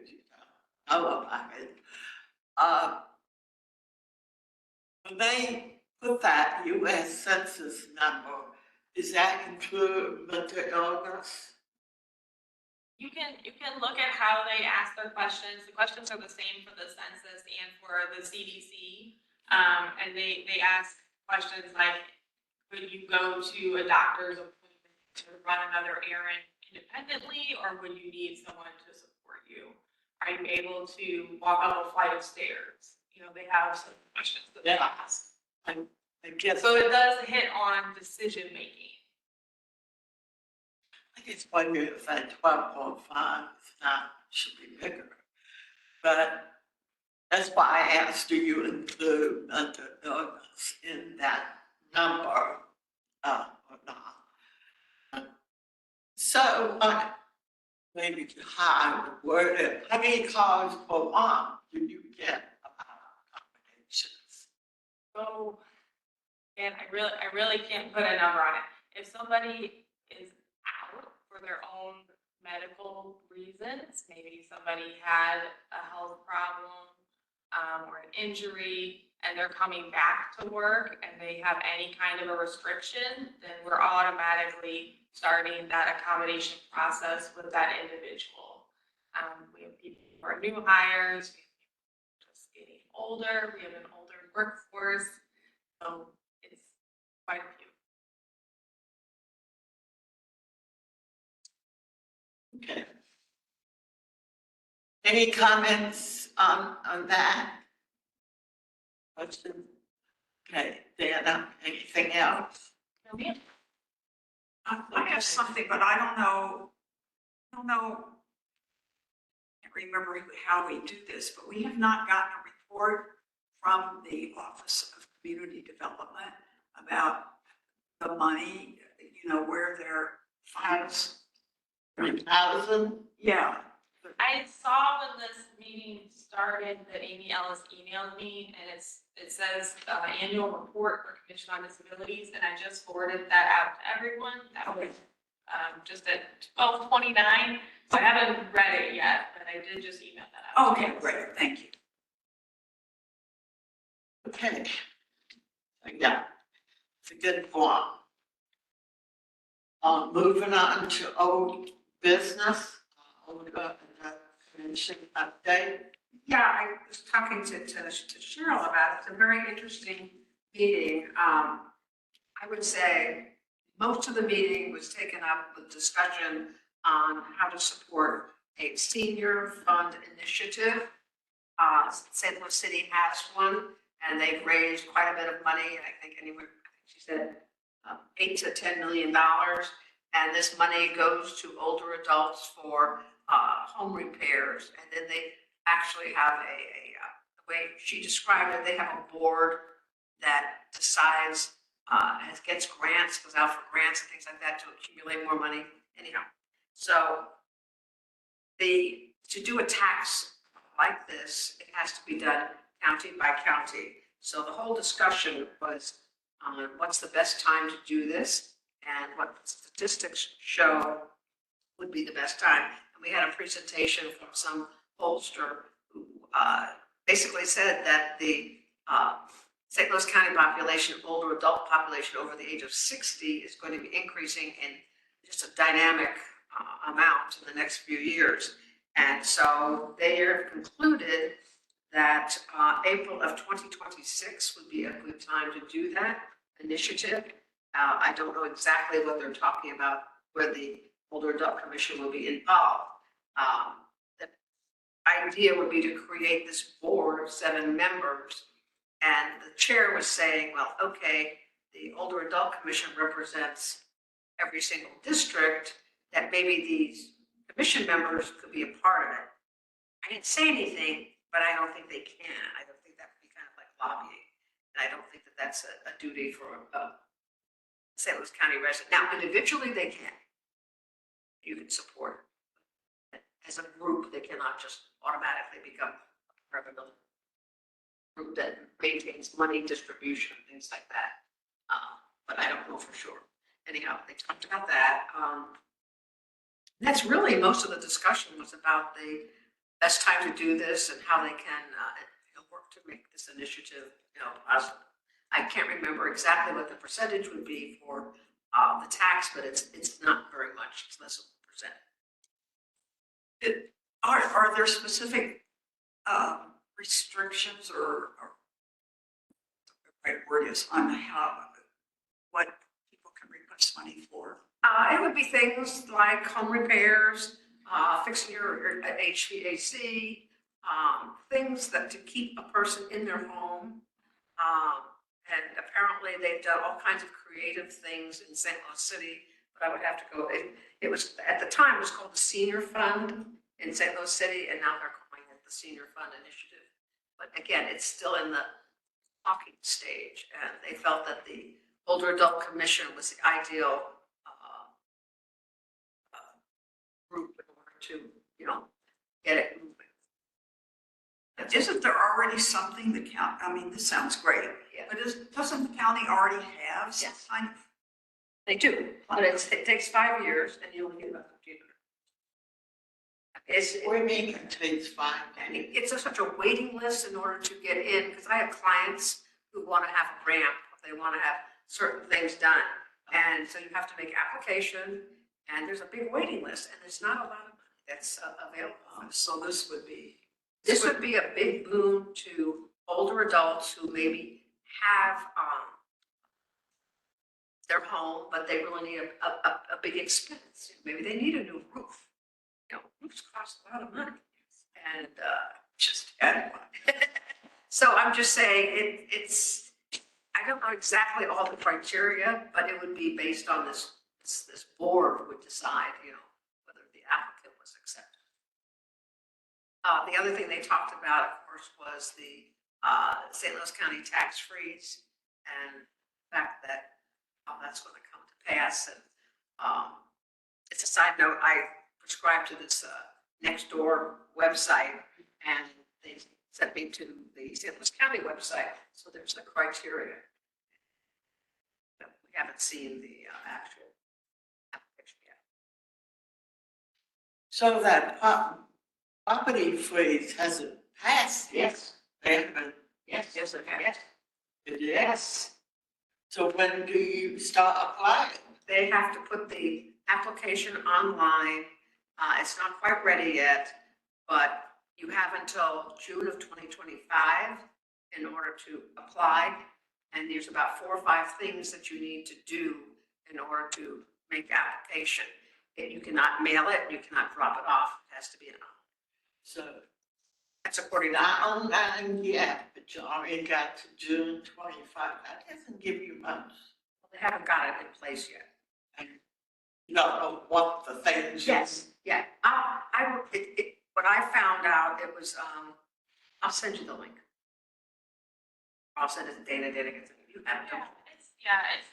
know about it. When they put that US Census number, does that include mental illness? You can look at how they ask their questions. The questions are the same for the census and for the CDC. And they ask questions like, would you go to a doctor's appointment to run another errand independently, or would you need someone to support you? Are you able to walk up a flight of stairs? They have some questions that they ask. I guess. So it does hit on decision making. I guess one year if that 12.5 is not, should be bigger. But that's why I asked, do you include mental illness in that number or not? So maybe how I would word it. How many calls per month do you get about accommodations? So, and I really can't put a number on it. If somebody is out for their own medical reasons, maybe somebody had a health problem or an injury, and they're coming back to work and they have any kind of a restriction, then we're automatically starting that accommodation process with that individual. We have people who are new hires, we have people just getting older, we have an older workforce, so it's quite a few. Okay. Any comments on that? Question? Okay, Dana, anything else? I have something, but I don't know, I can't remember how we do this, but we have not gotten a report from the Office of Community Development about the money, where their funds. 3,000? Yeah. I saw when this meeting started that Amy Ellis emailed me, and it says annual report for Commission on Disabilities, and I just forwarded that out to everyone. That was just at 12:29. So I haven't read it yet, but I did just email that out. to Okay, you. great, thank you. Okay. Yeah, it's a good one. Moving on to old business, Olga, and the commission update. Yeah, I was talking to Cheryl about it. It's a very interesting meeting. I would say most of the meeting was taken up with discussion on how to support a senior fund initiative. St. Louis City has one, and they've raised quite a bit of money. I think anywhere, I think she said $8 to $10 million. And this money goes to older adults for home repairs. And then they actually have the way she described it, they have a board that decides, gets grants, goes out for grants and things like that to accumulate more money. Anyhow, so to do a tax like this, it has to be done county by county. So the whole discussion was on what's the best time to do this and what statistics show would be the best time. And we had a presentation from some pollster who basically said that the St. Louis County population, older adult population over the age of 60 is going to be increasing in just a dynamic amount in the next few years. And so they have concluded that April of 2026 would be a good time to do that initiative. I don't know exactly what they're talking about, where the Older Adult Commission will be involved. The idea would be to create this board of 7 members. And the chair was saying, well, okay, the Older Adult Commission represents every single district, that maybe these commission members could be a part of it. I didn't say anything, but I don't think they can. I don't think that would be kind of like lobbying. And I don't think that that's a duty for a St. Louis County resident. Now, individually, they can. You can support it. As a group, they cannot just automatically become part of a group that maintains money distribution, things like that. But I don't know for sure. Anyhow, they talked about that. That's really most of the discussion was about the best time to do this and how they can work to make this initiative, possible. I can't remember exactly what the percentage would be for the tax, but it's not very much. It's less than 1%. Are there specific restrictions or the right word is on what people can request money for? It would be things like home repairs, fixing your HVAC, things that to keep a person in their home. And apparently they've done all kinds of creative things in St. Louis City, but I would have to go. It was, at the time, it was called the Senior Fund in St. Louis City, and now they're calling it the Senior Fund Initiative. But again, it's still in the talking stage, and they felt that the Older Adult Commission was the ideal group in order to, get it moving. Isn't there already something the county, I mean, this sounds great, Yeah. but doesn't the county already have some Yes. kind of? They do, but it takes 5 years, and you only get about 1,500. It's, What do you mean it takes 5 I days? mean, it's such a waiting list in order to get in, because I have clients who want to have a ramp, they want to have certain things done. And so you have to make application, and there's a big waiting list, and there's not a lot of money that's available. So this would be. This would be a big boon to older adults who maybe have their home, but they really need a big expense. Maybe they need a new roof. Roofs cost a lot of money, and just add one. So I'm just saying it's. I don't know exactly all the criteria, but it would be based on this board would decide, whether the applicant was accepted. The other thing they talked about, of course, was the St. Louis County tax freeze and the fact that that's going to come to pass. And it's a side note, I subscribe to this Nextdoor website, and they sent me to the St. Louis County website. So there's the criteria. We haven't seen the actual application yet. So that property freeze hasn't passed yet. Yes, They haven't, yes, yes, it has. it is. Yes, So when do you start applying? they have to put the application online. It's not quite ready yet, but you have until June of 2025 in order to apply. And there's about 4 or 5 things that you need to do in order to make application. You cannot mail it, you cannot drop it off, it has to be an, So that's according to. not online yet, but you already got to June 25. That doesn't give you much. They haven't got it in place yet. You don't know what the things. Yes, yeah, what I found out, it was, I'll send you the link. I'll send it to Dana, Dana gets it, you have it.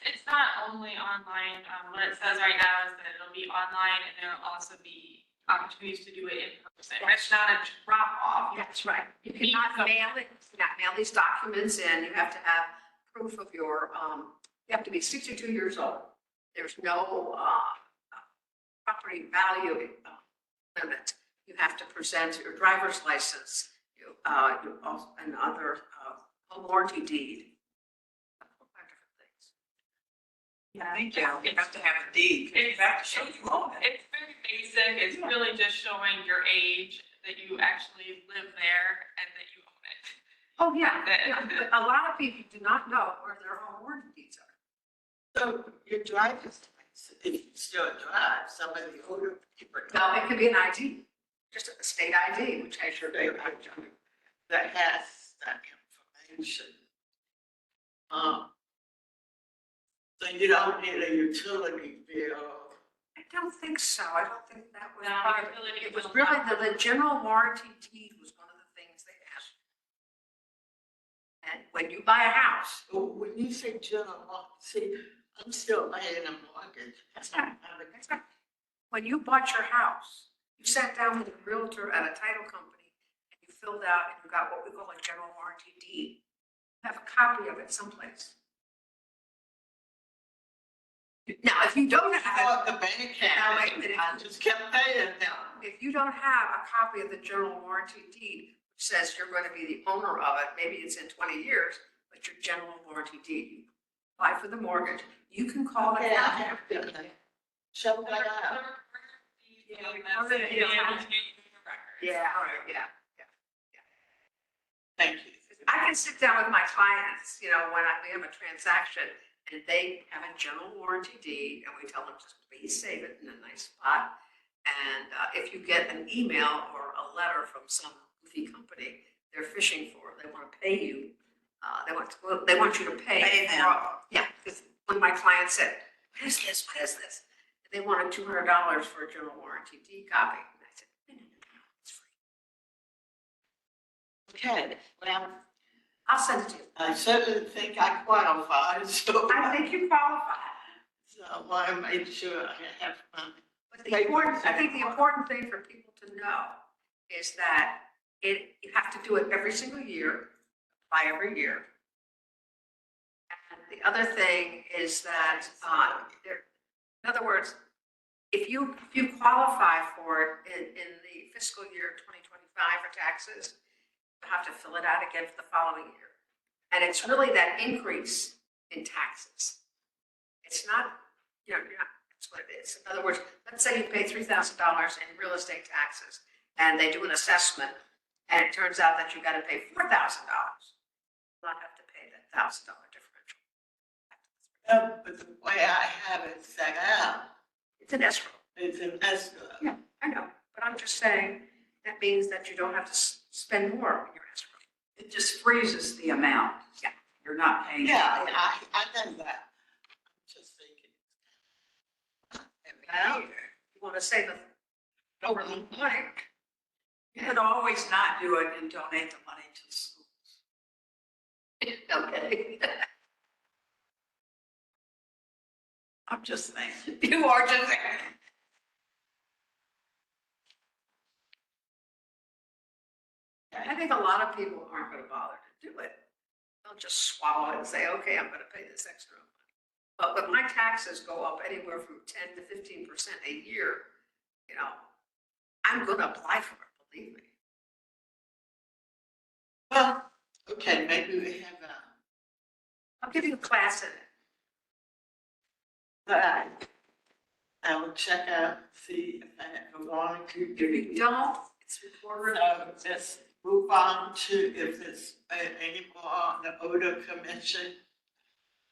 It's not only online. What it says right now is that it'll be online and there'll also be opportunities to do it in person. It's not a drop off. That's right. You cannot mail it, you cannot mail these documents in, you have to have proof of your, you have to be 62 years old. There's no, property value limit. You have to present your driver's license, you also, and other, home warranty deed. All kinds of different things. I think you have to have a deed, 'cause you have to show you own it. It's very basic. It's really just showing your age, that you actually live there and that you own it. Oh, yeah, yeah, but a lot of people do not know where their home warranty deeds are. So your driver's license, if you still drive, some of the older people. No, it could be an ID, just a state ID, which has your date. That has that information. So you don't need a utility bill. I don't think so. I don't think that was No, part of it. utility It was bill. really the general warranty deed was one of the things they asked. And when you buy a house, When you say general, see, I'm still paying a mortgage. that's not, when you bought your house, you sat down with a realtor at a title company and you filled out and you got what we call a general warranty deed. You have a copy of it someplace. Now, if you don't I have, thought the bank Now, had wait a it, minute. I just kept paying them. if you don't have a copy of the general warranty deed, which says you're going to be the owner of it, maybe it's in 20 years, but your general warranty deed, you apply for the mortgage, you can call the Okay, I county. have to show that out. Yeah, yeah. Thank you. I can sit down with my clients, you know, when we have a transaction and they have a general warranty deed and we tell them, just please save it in a nice spot. And if you get an email or a letter from some goofy company they're fishing for, they want to pay you, they want you to pay. Pay them. Yeah, because when my client said, what is this, what is this? They wanted $200 for a general warranty deed copy. And I said, no, it's free. Okay, well, I'll send it to you. I certainly think I qualify, so. I think you qualify. So I want to make sure I have money. But I think the important thing for people to know is that you have to do it every single year, apply every year. And the other thing is that, in other words, if you qualify for it in the fiscal year 2025 for taxes, you have to fill it out again for the following year. And it's really that increase in taxes. It's not, that's what it is. In other words, let's say you pay $3,000 in real estate taxes and they do an assessment and it turns out that you got to pay $4,000. You'll not have to pay that $1,000 differential. But the way I have it set out, It's an escrow. it's an escrow. Yeah, I know, but I'm just saying that means that you don't have to spend more in your escrow. It just freezes the amount. Yeah. You're not paying. Yeah, I know that. I'm just thinking. Well, you want to save a government money. You could always not do it and donate the money to the schools. Okay. I'm just saying. You are just. I think a lot of people aren't going to bother to do it. They'll just swallow it and say, okay, I'm going to pay this extra money. But when my taxes go up anywhere from 10 to 15% a year, I'm gonna apply for it, believe me. Well, okay, maybe we have a, I'll give you a class in it. but I will check out, see if I have a volunteer. If you don't, it's recorded. So let's move on to if there's any more on the ODA commission.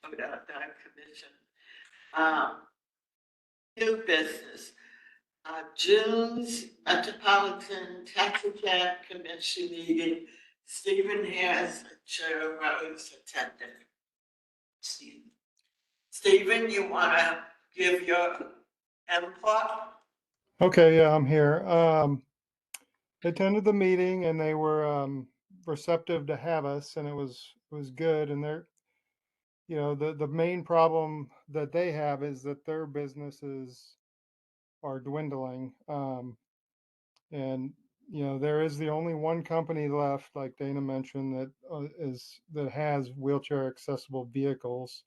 ODA commission. New business. June's Metropolitan Taxi Cab Commission meeting. Stephen has a chair Rose attending. Stephen, you wanna give your input? Okay, yeah, I'm here. Attended the meeting and they were receptive to have us, and it was good. And they're, the main problem that they have is that their businesses are dwindling. And there is the only one company left, like Dana mentioned, that has wheelchair accessible vehicles.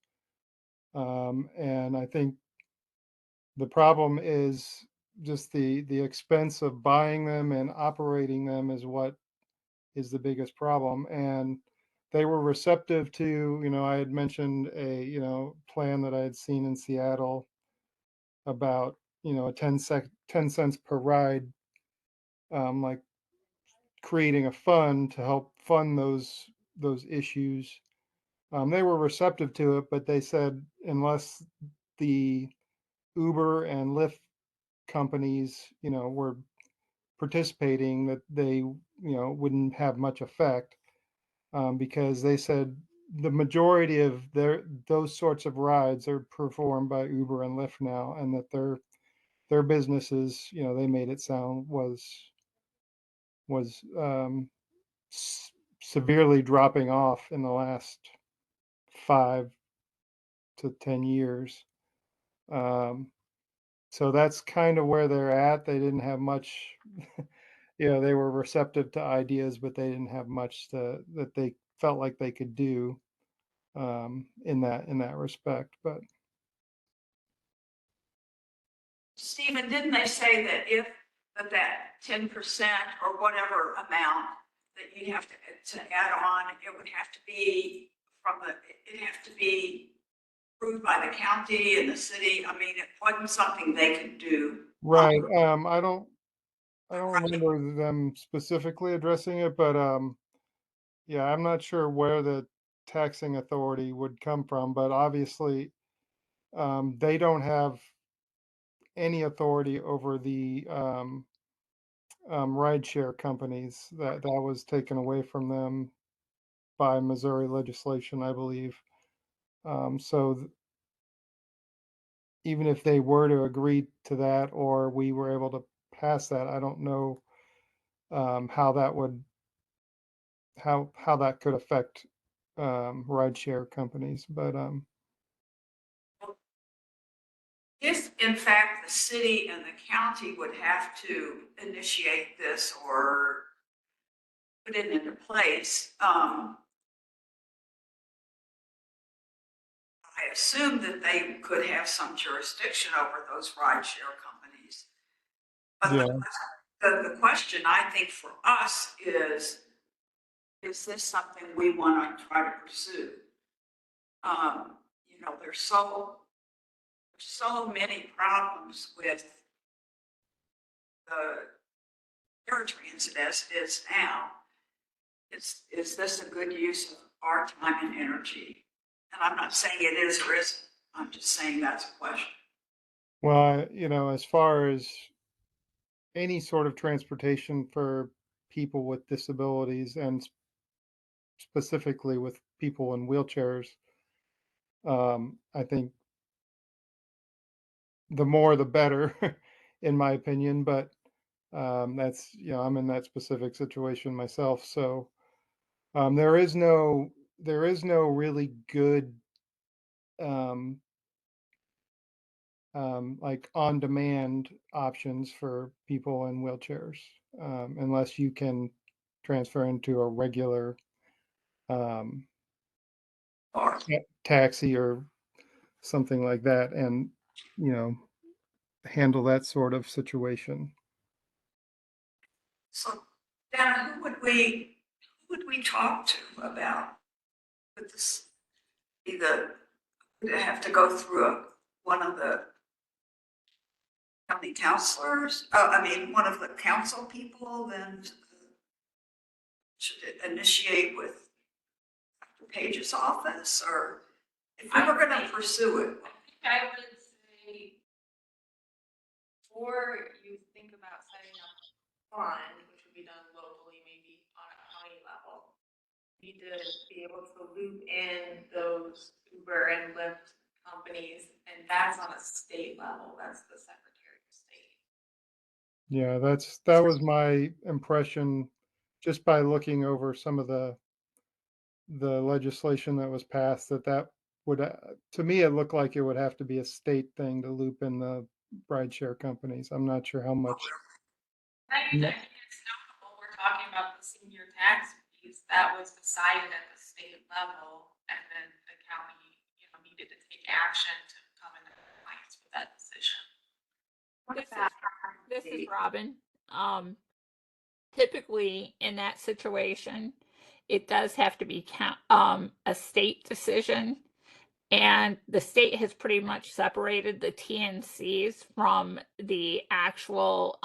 And I think the problem is just the expense of buying them and operating them is what is the biggest problem. And they were receptive to, I had mentioned a, plan that I had seen in Seattle about, a 10 cents per ride, like creating a fund to help fund those issues. They were receptive to it, but they said unless the Uber and Lyft companies, were participating, that they, wouldn't have much effect, because they said the majority of those sorts of rides are performed by Uber and Lyft now, and that their businesses, they made it sound was severely dropping off in the last 5 to 10 years. Um, so that's kind of where they're at. They didn't have much, they were receptive to ideas, but they didn't have much that they felt like they could do in that respect. But Stephen, didn't they say that if that 10% or whatever amount that you'd have to add on, it would have to be it'd have to be approved by the county and the city? I mean, it wasn't something they could do. right, I don't remember them specifically addressing it, but yeah, I'm not sure where the taxing authority would come from, but obviously they don't have any authority over the rideshare companies. That was taken away from them by Missouri legislation, I believe. So even if they were to agree to that, or we were able to pass that, I don't know how that could affect rideshare companies. But If in fact the city and the county would have to initiate this or put it into place, I assume that they could have some jurisdiction over those rideshare companies. But yeah, the question I think for us is this something we want to try to pursue? There's so many problems with the paratransit as it is now. Is this a good use of our time and energy? And I'm not saying it is or isn't. I'm just saying that's a question. well, as far as any sort of transportation for people with disabilities, and specifically with people in wheelchairs, I think the more the better, in my opinion. But that's, I'm in that specific situation myself, so there is no really good um, like on demand options for people in wheelchairs, unless you can transfer into a regular um, Or taxi or something like that, and you know handle that sort of situation. Dana, who would we talk to about with this? Either would it have to go through one of the county counselors, one of the council people, then should it initiate with Dr. Page's office, or if we were gonna pursue it? I would say, before you think about setting up a fund, which would be done locally, maybe on a county level, you need to be able to loop in those Uber and Lyft companies, and that's on a state level, that's the Secretary of State. Yeah, that was my impression just by looking over some of the legislation that was passed, that would, to me, it looked like it would have to be a state thing to loop in the rideshare companies. I'm not sure how much. I think it's notable, we're talking about the senior tax fees, that was decided at the state level, and then the county, needed to take action to come into compliance with that decision. This is Robin. Typically in that situation, it does have to be a state decision. And the state has pretty much separated the TNCs from the actual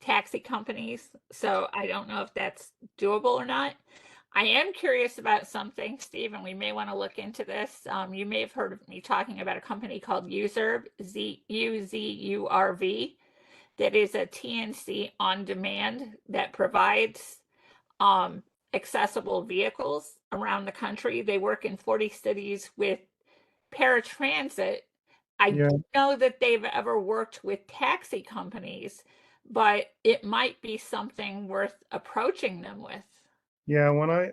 taxi companies. So I don't know if that's doable or not. I am curious about something, Steve, and we may want to look into this. You may have heard of me talking about a company called Uzurv, Uzurv, that is a TNC on demand that provides accessible vehicles around the country. They work in 40 cities with paratransit. I Yeah. don't know that they've ever worked with taxi companies, but it might be something worth approaching them with. Yeah, when I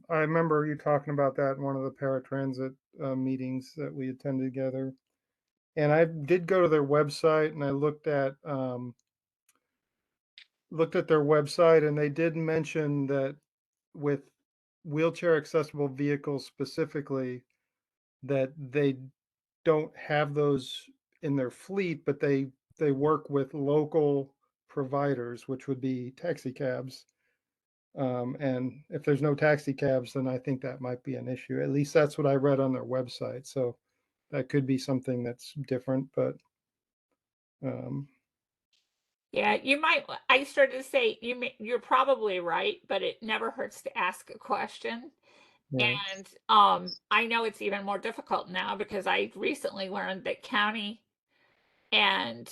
remember you talking about that in one of the paratransit meetings that we attended together. And I did go to their website and I looked at their website, and they did mention that with wheelchair accessible vehicles specifically, that they don't have those in their fleet, but they work with local providers, which would be taxi cabs. And if there's no taxi cabs, then I think that might be an issue. At least that's what I read on their website. So that could be something that's different, but um, Yeah, you might. I started to say you're probably right, but it never hurts to ask a question. right. And I know it's even more difficult now because I recently learned that county and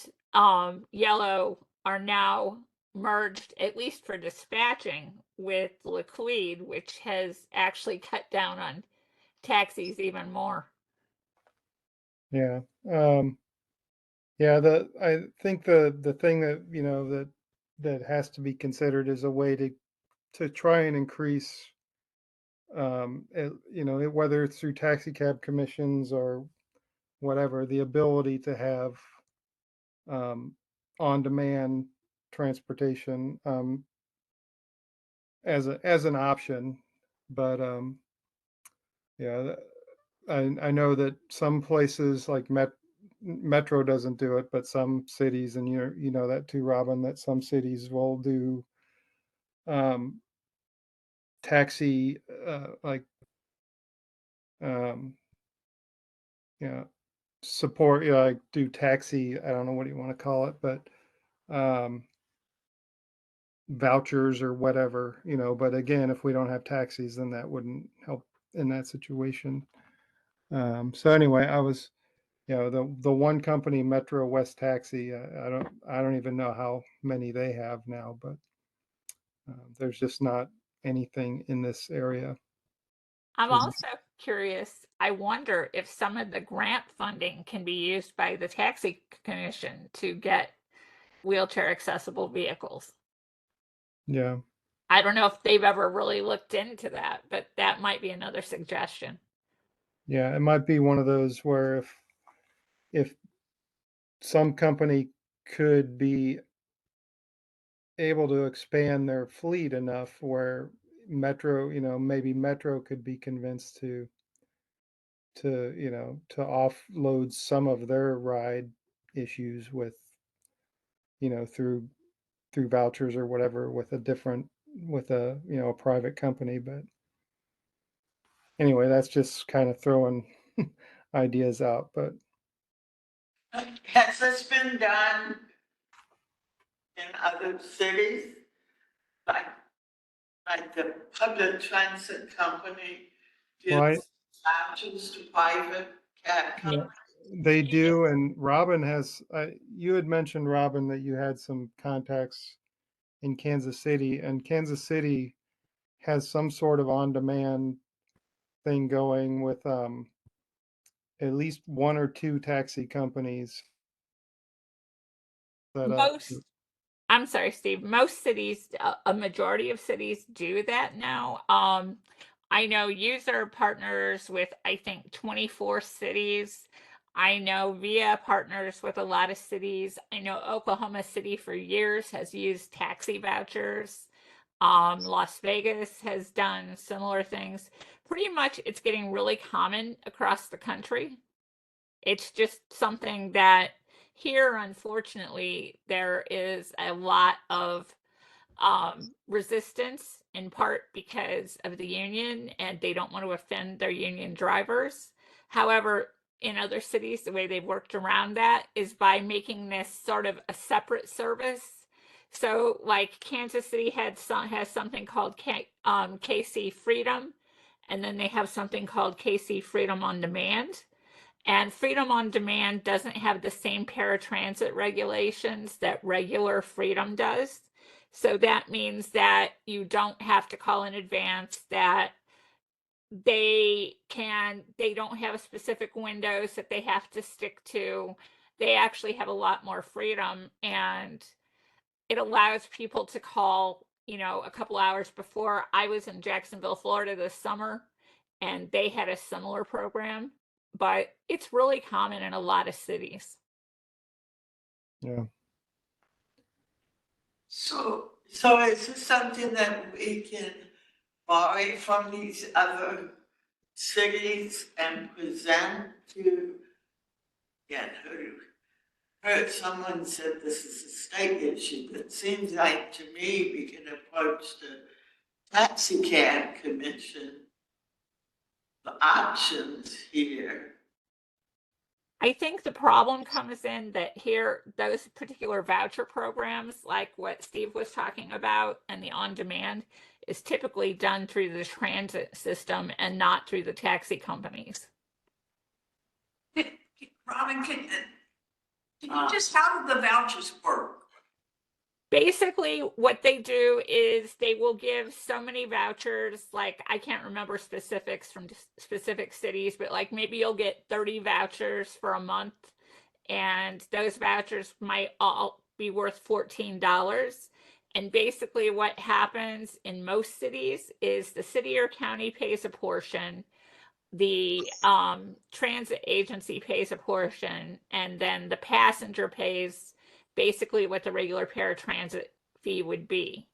Yellow are now merged, at least for dispatching, with Liquid, which has actually cut down on taxis even more. Yeah. Yeah, I think the thing that, that has to be considered is a way to try and increase, whether it's through taxi cab commissions or whatever, the ability to have um, on-demand transportation as an option. But yeah, I know that some places like Metro doesn't do it, but some cities, and you know that too, Robin, that some cities will do um, taxi, like um, support, like do taxi. I don't know what you want to call it, but um, vouchers or whatever, But again, if we don't have taxis, then that wouldn't help in that situation. So anyway, the one company, Metro West Taxi. I don't even know how many they have now, but there's just not anything in this area. I'm for- also curious. I wonder if some of the grant funding can be used by the taxi commission to get wheelchair accessible vehicles. Yeah, I don't know if they've ever really looked into that, but that might be another suggestion. yeah, it might be one of those where if some company could be able to expand their fleet enough where Metro, maybe Metro could be convinced to offload some of their ride issues with, through through vouchers or whatever with a different, with a, you know, a private company. But anyway, that's just kind of throwing ideas out. But Has this been done in other cities? Like, like the public transit company well, gives vouchers to private cab yeah, companies? they do. And Robin has, you had mentioned, Robin, that you had some contacts in Kansas City, and Kansas City has some sort of on-demand thing going with at least one or two taxi companies set up. Most, I'm sorry, Steve, most cities, a majority of cities do that now. I know user partners with, I think, 24 cities. I know VIA partners with a lot of cities. I know Oklahoma City for years has used taxi vouchers. Las Vegas has done similar things. Pretty much it's getting really common across the country. It's just something that here, unfortunately, there is a lot of resistance, in part because of the union and they don't want to offend their union drivers. However, in other cities, the way they've worked around that is by making this sort of a separate service. So, like Kansas City has something called KC Freedom, and then they have something called KC Freedom on Demand. And Freedom on Demand doesn't have the same paratransit regulations that regular Freedom does. So that means that you don't have to call in advance, that they don't have specific windows that they have to stick to. They actually have a lot more freedom, and it allows people to call, a couple hours before. I was in Jacksonville, Florida this summer, and they had a similar program, but it's really common in a lot of cities. Yeah. So is this something that we can borrow from these other cities and present to, yeah, heard someone said this is a state issue, but it seems like to me we can approach the taxi cab commission, the options here. I think the problem comes in that here, those particular voucher programs, like what Steve was talking about, and the on demand, is typically done through the transit system and not through the taxi companies. Robin, can you just, how do the vouchers work? Basically, what they do is they will give so many vouchers. Like, I can't remember specifics from specific cities, but like maybe you'll get 30 vouchers for a month, and those vouchers might all be worth $14. And basically, what happens in most cities is the city or county pays a portion, the transit agency pays a portion, and then the passenger pays basically what the regular paratransit fee would be.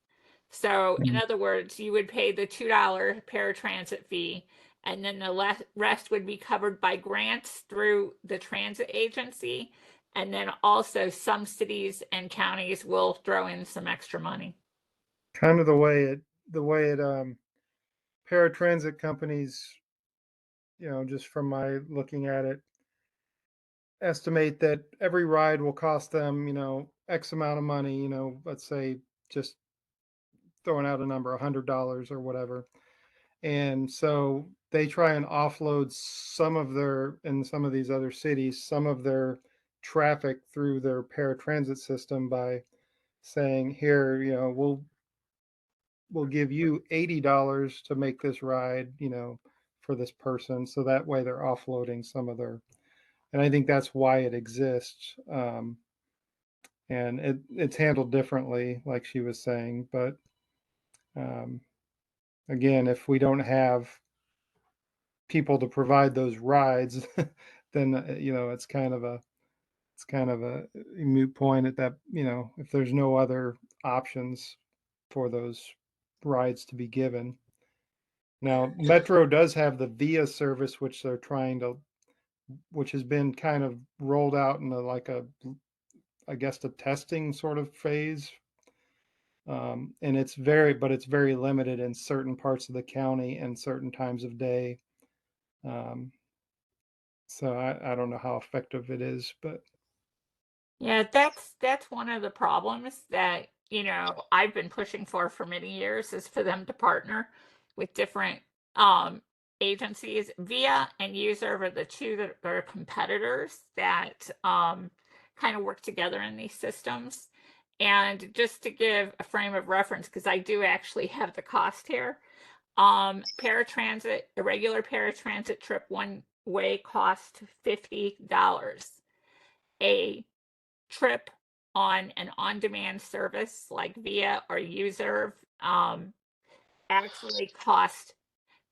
So, in other words, you would pay the $2 paratransit fee, and then the rest would be covered by grants through the transit agency. And then also, some cities and counties will throw in some extra money. Kind of the way it paratransit companies, you know, just from my looking at it, estimate that every ride will cost them, you know, X amount of money, you know, let's say just throwing out a number, $100 or whatever. And so they try and offload some of their, in some of these other cities, some of their traffic through their paratransit system by saying, here, you know, we'll give you $80 to make this ride, you know, for this person. So that way they're offloading some of their, and I think that's why it exists. And it's handled differently, like she was saying. But um, again, if we don't have people to provide those rides, then you know it's kind of a moot point at that. You know, if there's no other options for those rides to be given. Now, Metro does have the VIA service, which they're trying to, which has been kind of rolled out in a, like a, I guess, the testing sort of phase And it's but it's very limited in certain parts of the county and certain times of day. So I don't know how effective it is, but Yeah, that's one of the problems that, I've been pushing for many years is for them to partner with different um agencies. Via and User are the two that are competitors that kind of work together in these systems. And just to give a frame of reference, because I do actually have the cost here, paratransit, a regular paratransit trip one way costs $50. A trip on an on-demand service like Via or User actually cost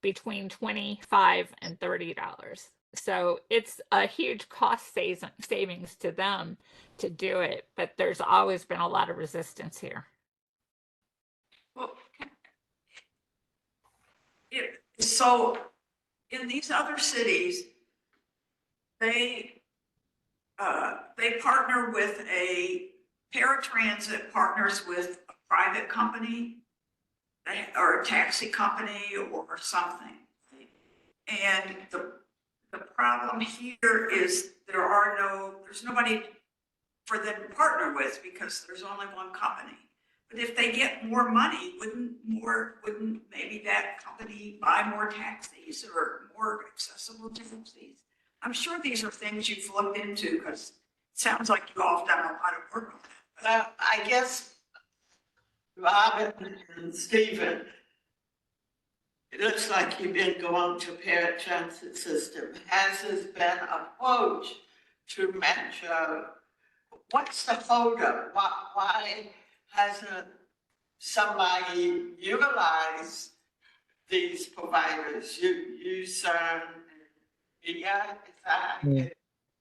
between $25 and $30. So it's a huge cost savings to them to do it, but there's always been a lot of resistance here. Well, so in these other cities, they partner with paratransit partners with a private company or a taxi company or something. And the problem here is there's nobody for them to partner with because there's only one company. But if they get more money, wouldn't maybe that company buy more taxis or more accessible taxis? I'm sure these are things you've looked into because it sounds like you all have done a lot of work on that. Well, I guess, Robin and Stephen, it looks like you've been going to paratransit system. Has this been approached to Metro? What's the holdup? Why hasn't somebody utilized these providers? You CERN, yeah, is that how you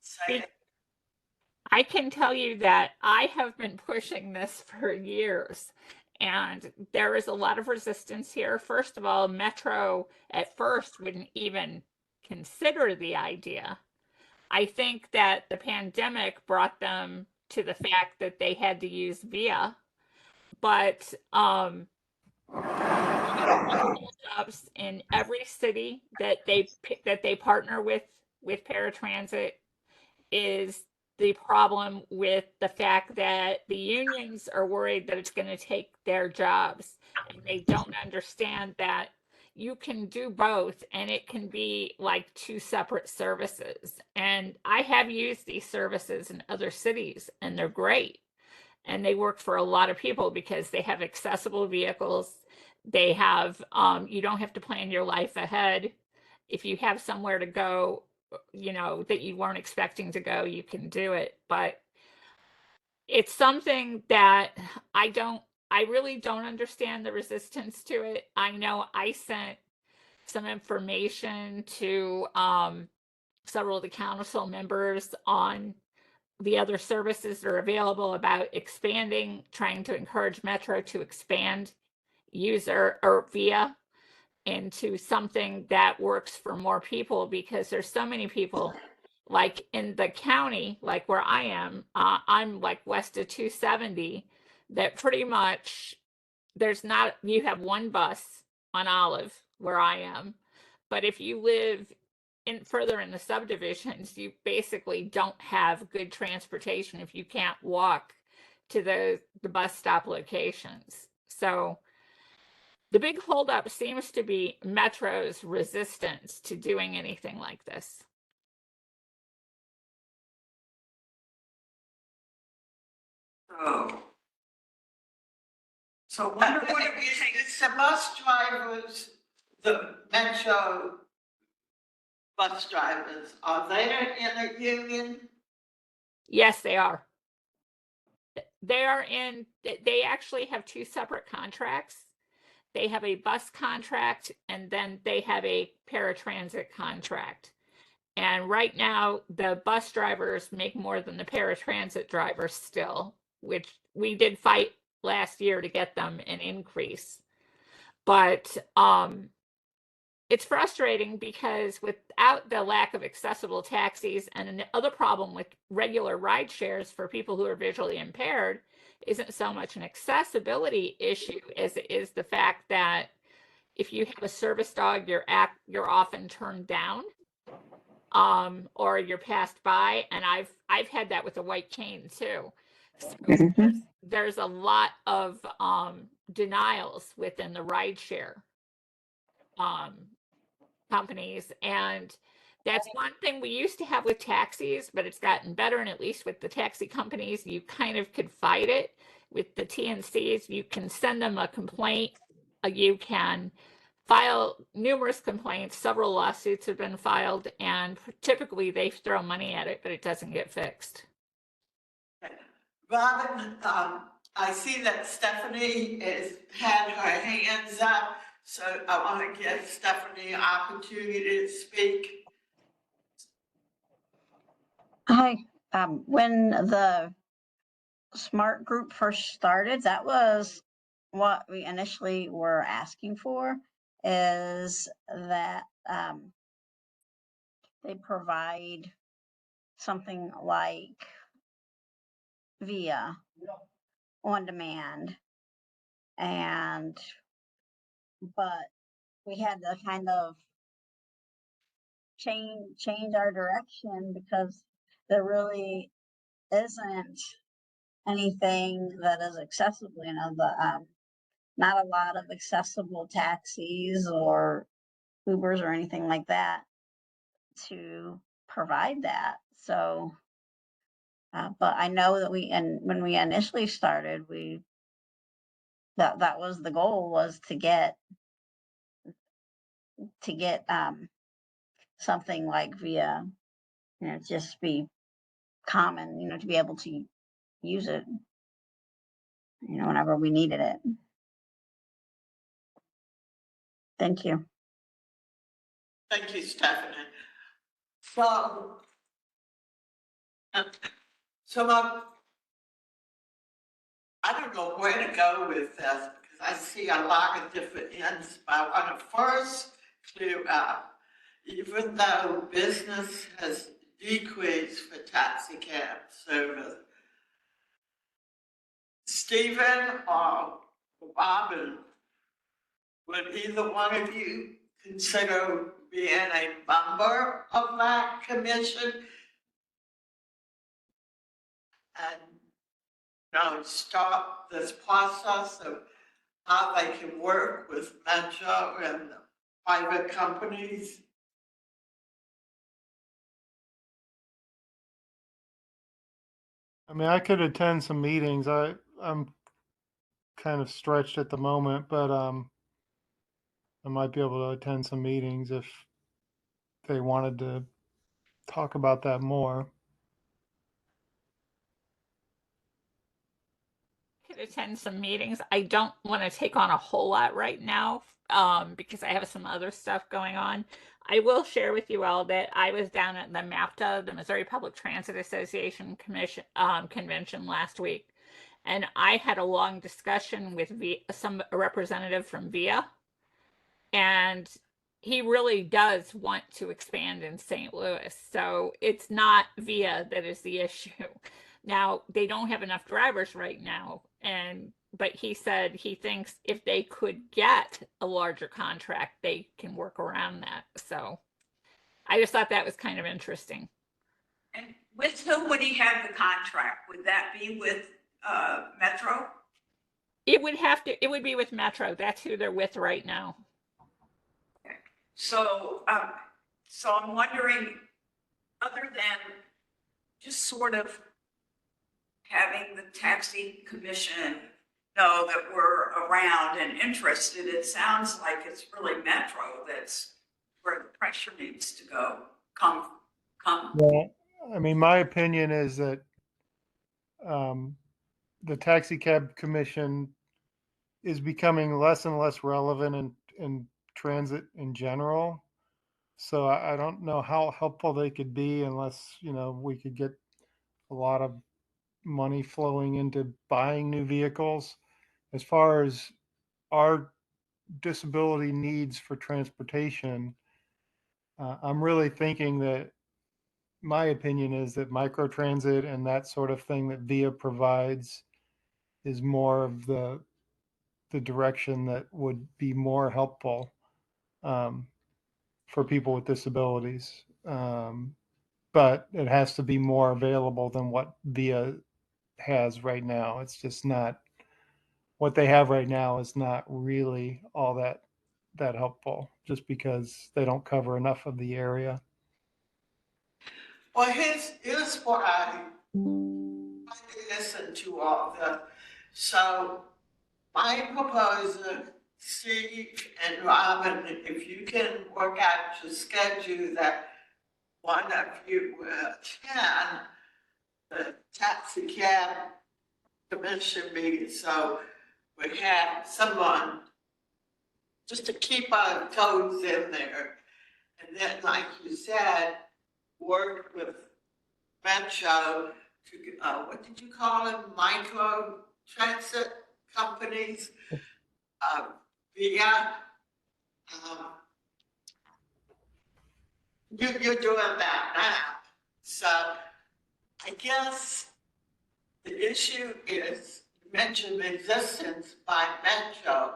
say it? I can tell you that I have been pushing this for years, and there is a lot of resistance here. First of all, Metro at first wouldn't even consider the idea. I think that the pandemic brought them to the fact that they had to use Via, but jobs in every city that they partner with paratransit is the problem with the fact that the unions are worried that it's going to take their jobs, and they don't understand that you can do both and it can be like two separate services. And I have used these services in other cities and they're great, and they work for a lot of people because they have accessible vehicles. They have you don't have to plan your life ahead. If you have somewhere to go, that you weren't expecting to go, you can do it. But it's something that I really don't understand the resistance to it. I know I sent some information to several of the council members on the other services that are available about expanding, trying to encourage Metro to expand User or Via into something that works for more people, because there's so many people like in the county, like where I am, I'm like west of 270, that pretty much you have one bus on Olive where I am. But if you live further in the subdivisions, you basically don't have good transportation if you can't walk to the bus stop locations. So the big holdup seems to be Metro's resistance to doing anything like this. So wonder what it would It's take. it's the bus drivers, the Metro bus drivers, are they in a union? Yes, they are. They actually have two separate contracts. They have a bus contract and then they have a paratransit contract. And right now, the bus drivers make more than the paratransit drivers still, which we did fight last year to get them an increase. But it's frustrating because without the lack of accessible taxis, and another problem with regular ride shares for people who are visually impaired isn't so much an accessibility issue as it is the fact that if you have a service dog, you're often turned down, or you're passed by, and I've had that with a white cane too. So there's a lot of denials within the rideshare companies, and that's one thing we used to have with taxis, but it's gotten better. And at least with the taxi companies, you kind of could fight it. With the TNCs, you can send them a complaint. You can file numerous complaints. Several lawsuits have been filed, and typically they throw money at it, but it doesn't get fixed. Robin, I see that Stephanie has had her hands up, so I want to give Stephanie an opportunity to speak. Hi. When the SMART group first started, that was what we initially were asking for, is that they provide something like via on demand, but we had to kind of change our direction because there really isn't anything that is accessible. Not a lot of accessible taxis or Ubers or anything like that to provide that. So, but I know that when we initially started, that was the goal, was to get something like via, just be common, to be able to use it, whenever we needed it. Thank you. Thank you, Stephanie. So, I don't know where to go with this because I see a lot of different ends. But I want to first clear up, even though business has decreased for taxi cab service, Stephen or Robin, would either one of you consider being a member of that commission and start this process of how they can work with Metro and private companies? I mean, I could attend some meetings. I'm kind of stretched at the moment, but I might be able to attend some meetings if they wanted to talk about that more. Could attend some meetings. I don't want to take on a whole lot right now, because I have some other stuff going on. I will share with you all that I was down at the MAPTA, the Missouri Public Transit Association convention last week, and I had a long discussion with a representative from VIA, and he really does want to expand in St. Louis. So it's not VIA that is the issue. Now, they don't have enough drivers right now, but he said he thinks if they could get a larger contract, they can work around that. So I just thought that was kind of interesting. And with whom would he have the contract? Would that be with Metro? It would be with Metro. That's who they're with right now. Okay. So I'm wondering, other than just sort of having the taxi commission know that we're around and interested, it sounds like it's really Metro that's where the pressure needs to come. Well, I mean, my opinion is that the taxi cab commission is becoming less and less relevant in transit in general. So I don't know how helpful they could be unless, we could get a lot of money flowing into buying new vehicles. As far as our disability needs for transportation, I'm really thinking that my opinion is that microtransit and that sort of thing that VIA provides is more of the direction that would be more helpful for people with disabilities. But it has to be more available than what VIA has right now. It's just not, what they have right now is not really all that helpful, just because they don't cover enough of the area. Well, here's what I listen to all the, so my proposal, Steve and Robin, if you can work out your schedule that one of you will attend the taxi cab commission meeting, so we have someone just to keep our toes in there. And then, like you said, work with Metro to, what did you call them? Micro transit companies, via, you're doing that now. So I guess the issue is, you mentioned resistance by Metro.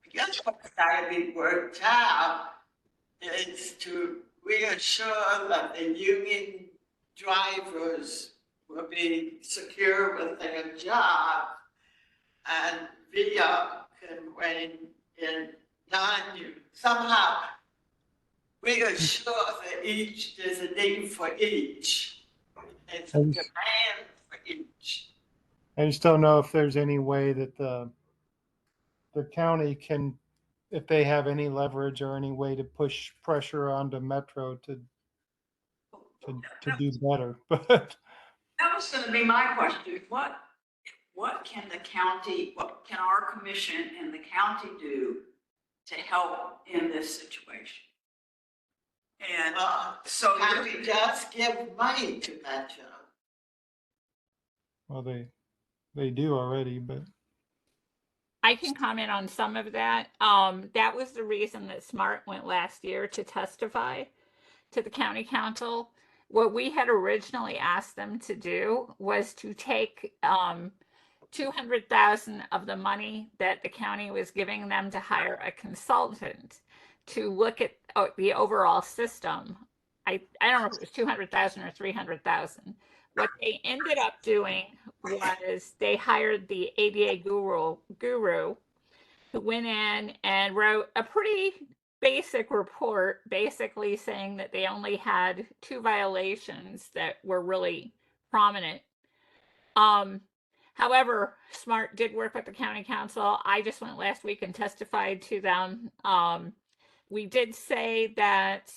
I guess what's got to be worked out is to reassure that the union drivers will be secure with their job, and VIA can rein in non-union. Somehow reassure that there's a need for each. It's a demand for each. I just don't know if there's any way that the county can, if they have any leverage or any way to push pressure onto Metro to do better. But That was gonna be my question. What can the county, what can our commission and the county do to help in this situation? And so County does give money to Metro. well, they do already, but I can comment on some of that. That was the reason that Smart went last year to testify to the county council. What we had originally asked them to do was to take 200,000 of the money that the county was giving them to hire a consultant to look at the overall system. I don't know if it was 200,000 or 300,000. What they ended up doing was they hired the ADA guru who went in and wrote a pretty basic report, basically saying that they only had 2 violations that were really prominent. However, Smart did work with the county council. I just went last week and testified to them. We did say that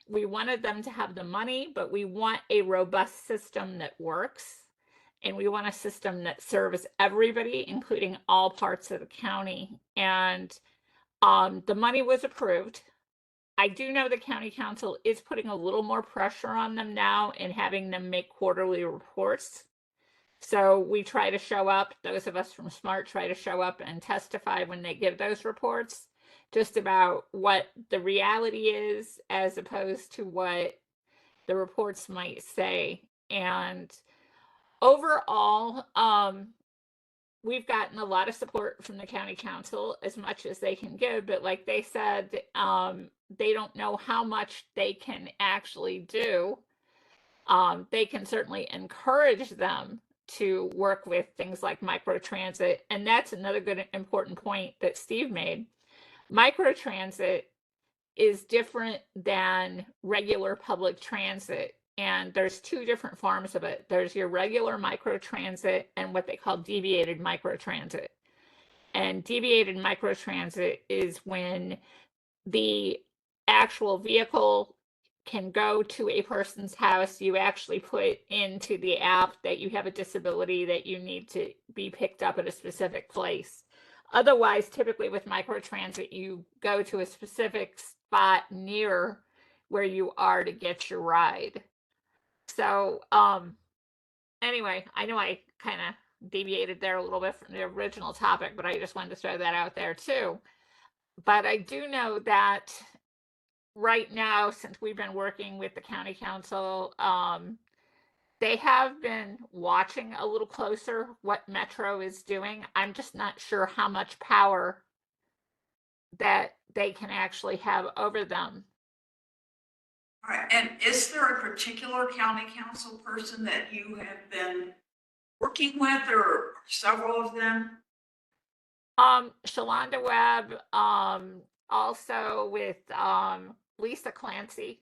we wanted them to have the money, but we want a robust system that works. And we want a system that serves everybody, including all parts of the county. And the money was approved. I do know the county council is putting a little more pressure on them now and having them make quarterly reports. So we try to show up, those of us from Smart try to show up and testify when they give those reports, just about what the reality is as opposed to what the reports might say. And overall, we've gotten a lot of support from the county council, as much as they can give, but like they said, they don't know how much they can actually do. They can certainly encourage them to work with things like microtransit. And that's another good important point that Steve made. Microtransit is different than regular public transit. And there's 2 different forms of it. There's your regular microtransit and what they call deviated microtransit. And deviated microtransit is when the actual vehicle can go to a person's house. You actually put into the app that you have a disability, that you need to be picked up at a specific place. Otherwise, typically with microtransit, you go to a specific spot near where you are to get your ride. So anyway, I know I kind of deviated there a little bit from the original topic, but I just wanted to throw that out there too. But I do know that right now, since we've been working with the county council, they have been watching a little closer what Metro is doing. I'm just not sure how much power that they can actually have over them. All right, and is there a particular county council person that you have been working with, or several of them? Shalonda Webb, also with Lisa Clancy.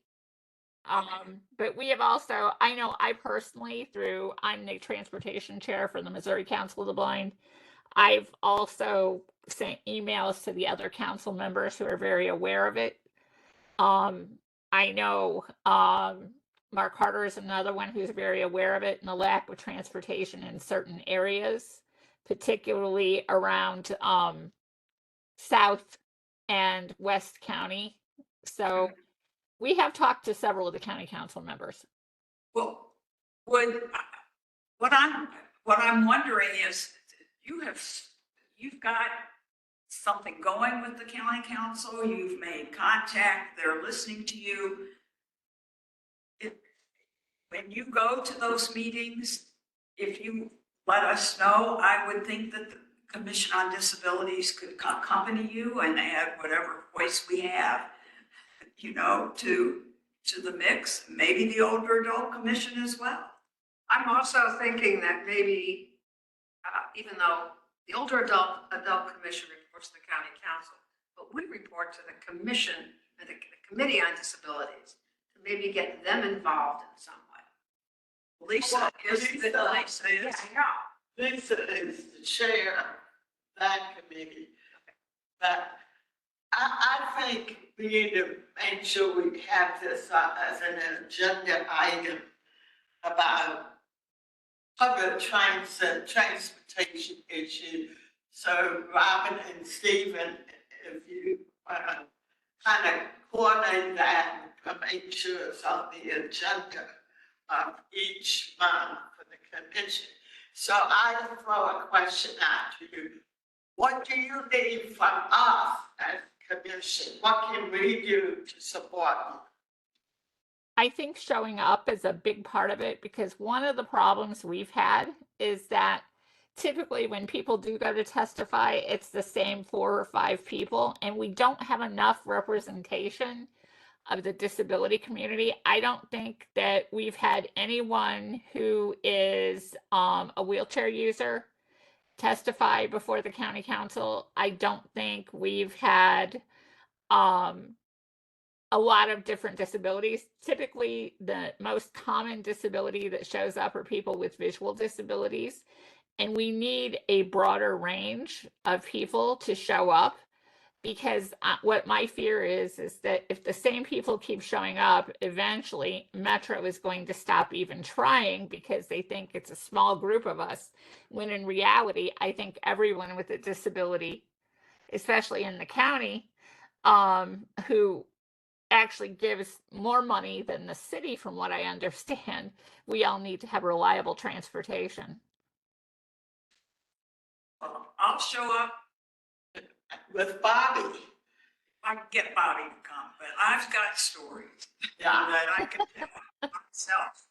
But we have also, I know I personally, I'm the transportation chair for the Missouri Council of the Blind. I've also sent emails to the other council members who are very aware of it. I know Mark Harder is another one who's very aware of it and the lack of transportation in certain areas, particularly around South and West County. So we have talked to several of the county council members. Well, what I'm wondering is, you've got something going with the county council, you've made contact, they're listening to you. When you go to those meetings, if you let us know, I would think that the Commission on Disabilities could accompany you and add whatever voice we have, to the mix, maybe the Older Adult Commission as well. I'm also thinking that maybe, even though the Older Adult Commission reports to the county council, but we report to the commission, the Committee on Disabilities, to maybe get them involved in some way. Lisa is, Lisa yeah, is- I know. Lisa is the chair of that committee. But I think we need to make sure we have this as an agenda item about public transportation issue. So Robin and Stephen, if you kind of coordinate that and make sure it's on the agenda of each month for the commission. So I throw a question out to you. What do you need from us as a commission? What can we do to support you? I think showing up is a big part of it, because one of the problems we've had is that typically when people do go to testify, it's the same 4 or 5 people, and we don't have enough representation of the disability community. I don't think that we've had anyone who is a wheelchair user testify before the county council. I don't think we've had a lot of different disabilities. Typically, the most common disability that shows up are people with visual disabilities. And we need a broader range of people to show up, because what my fear is that if the same people keep showing up, eventually Metro is going to stop even trying because they think it's a small group of us. When in reality, I think everyone with a disability, especially in the county, who actually gives more money than the city, from what I understand, we all need to have reliable transportation. Well, I'll show up. With Bobby. I can get Bobby to come, but I've got stories Yeah. that I can tell myself.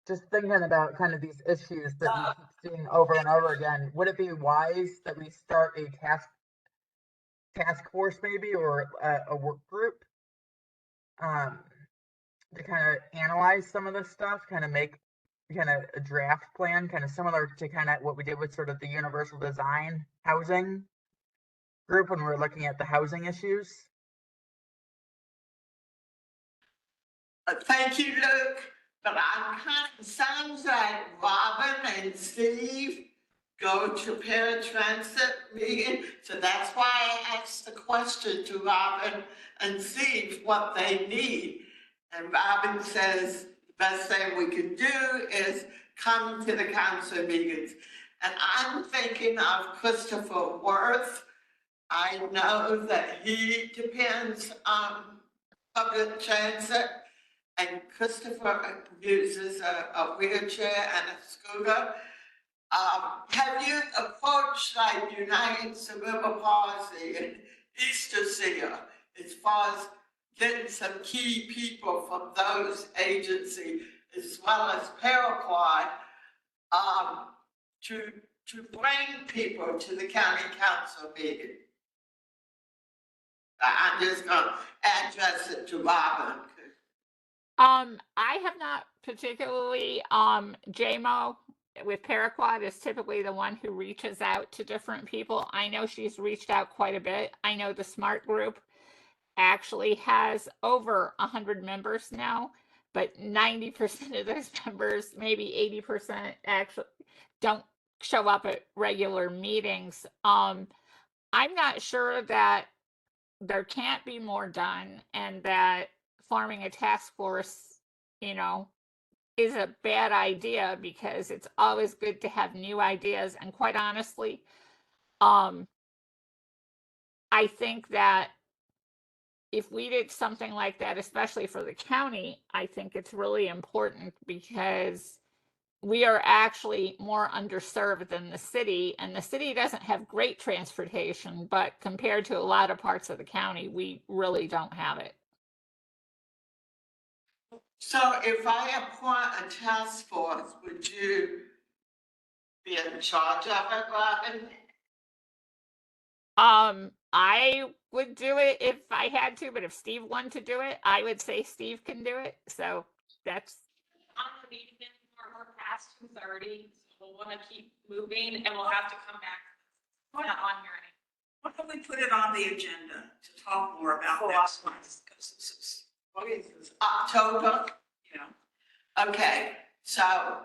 Just thinking about kind of these issues that we keep seeing over and over again, would it be wise that we start a task force maybe, or a work group to kind of analyze some of this stuff, kind of make kind of a draft plan, kind of similar to kind of what we did with sort of the universal design housing group when we were looking at the housing issues? Thank you, Luke. But it sounds like Robin and Steve go to paratransit meeting. So that's why I asked the question to Robin and Steve what they need. And Robin says the best thing we can do is come to the council meetings. And I'm thinking of Christopher Worth. I know that he depends on public transit, and Christopher uses a wheelchair and a scooter. Have you approached like United Cerebral Palsy and Easter Seer as far as getting some key people from those agencies as well as Paraquat to bring people to the county council meeting? I'm just gonna address it to Robin. I have not particularly, JMO with Paraquat is typically the one who reaches out to different people. I know she's reached out quite a bit. I know the SMART group actually has over 100 members now, but 90% of those members, maybe 80% actually don't show up at regular meetings. I'm not sure that there can't be more done and that forming a task force, you know, is a bad idea because it's always good to have new ideas. And quite honestly, I think that if we did something like that, especially for the county, I think it's really important because we are actually more underserved than the city, and the city doesn't have great transportation, but compared to a lot of parts of the county, we really don't have it. So if I appoint a task force, would you be in charge of it, Robin? I would do it if I had to, but if Steve wanted to do it, I would say Steve can do it. So that's On the meeting, we're past 2:30, so we'll want to keep moving and we'll have to come back. We're not on here anymore. Why don't we put it on the agenda to talk more about For that? us, because this is, What is this, October? Yeah. Okay, so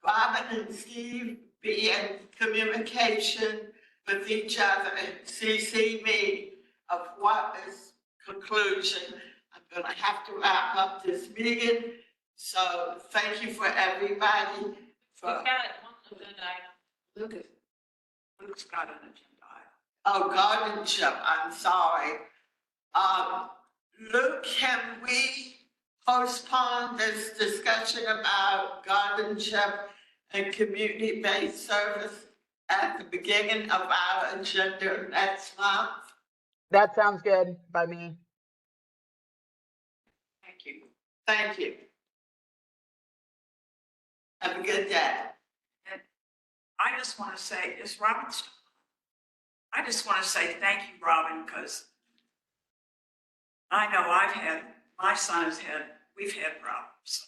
Robin and Steve be in communication with each other and CC me of what is conclusion. I'm gonna have to wrap up this meeting, so thank you for everybody We've for, got one agenda item. Luke's got an agenda item. oh, guardianship, I'm sorry. Luke, can we postpone this discussion about guardianship and community-based service at the beginning of our agenda next month? That sounds good by me. Thank you. Thank you. Have a good day. And I just want to say, is Robin still? I just want to say thank you, Robin, because I know my son we've had problems.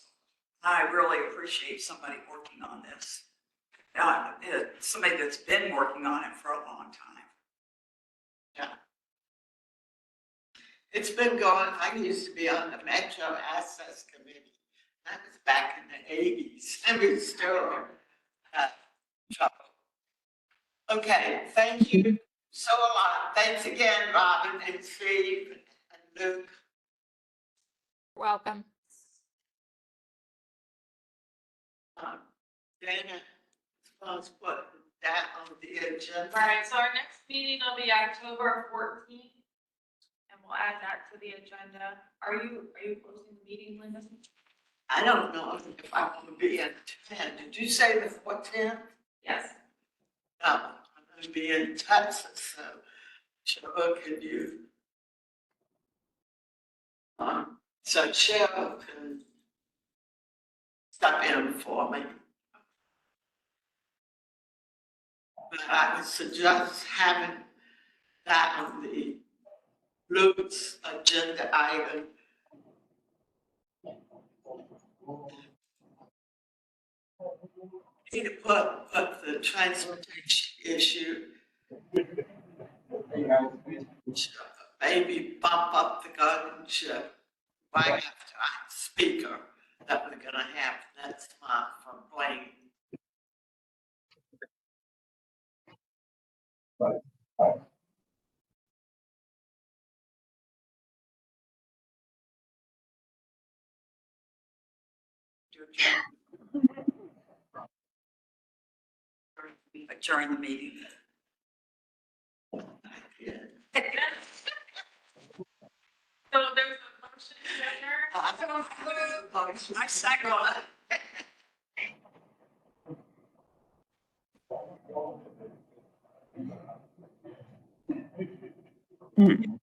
I really appreciate somebody working on this. Somebody that's been working on it for a long time. Yeah. It's been going, I used to be on the Metro Access Committee. That was back in the 80s. And we still had trouble. Okay, thank you so a lot. Thanks again, Robin and Steve and Luke. welcome. Dana, let's put that on the agenda. All right, so our next meeting will be October 14th. And we'll add that to the agenda. Are you closing the meeting, Linda? I don't know if I'm gonna be in 10. Did you say the 14th? Yes. No, I'm gonna be in Texas, so Cheryl, can you? So Cheryl can step in for me. But I would suggest having that on the Luke's agenda item. Need to put the transportation issue. Maybe bump up the guardianship right after our speaker that we're gonna have next month from Blaine. During the meeting. Yeah. So there's a motion in there. I second. Mm.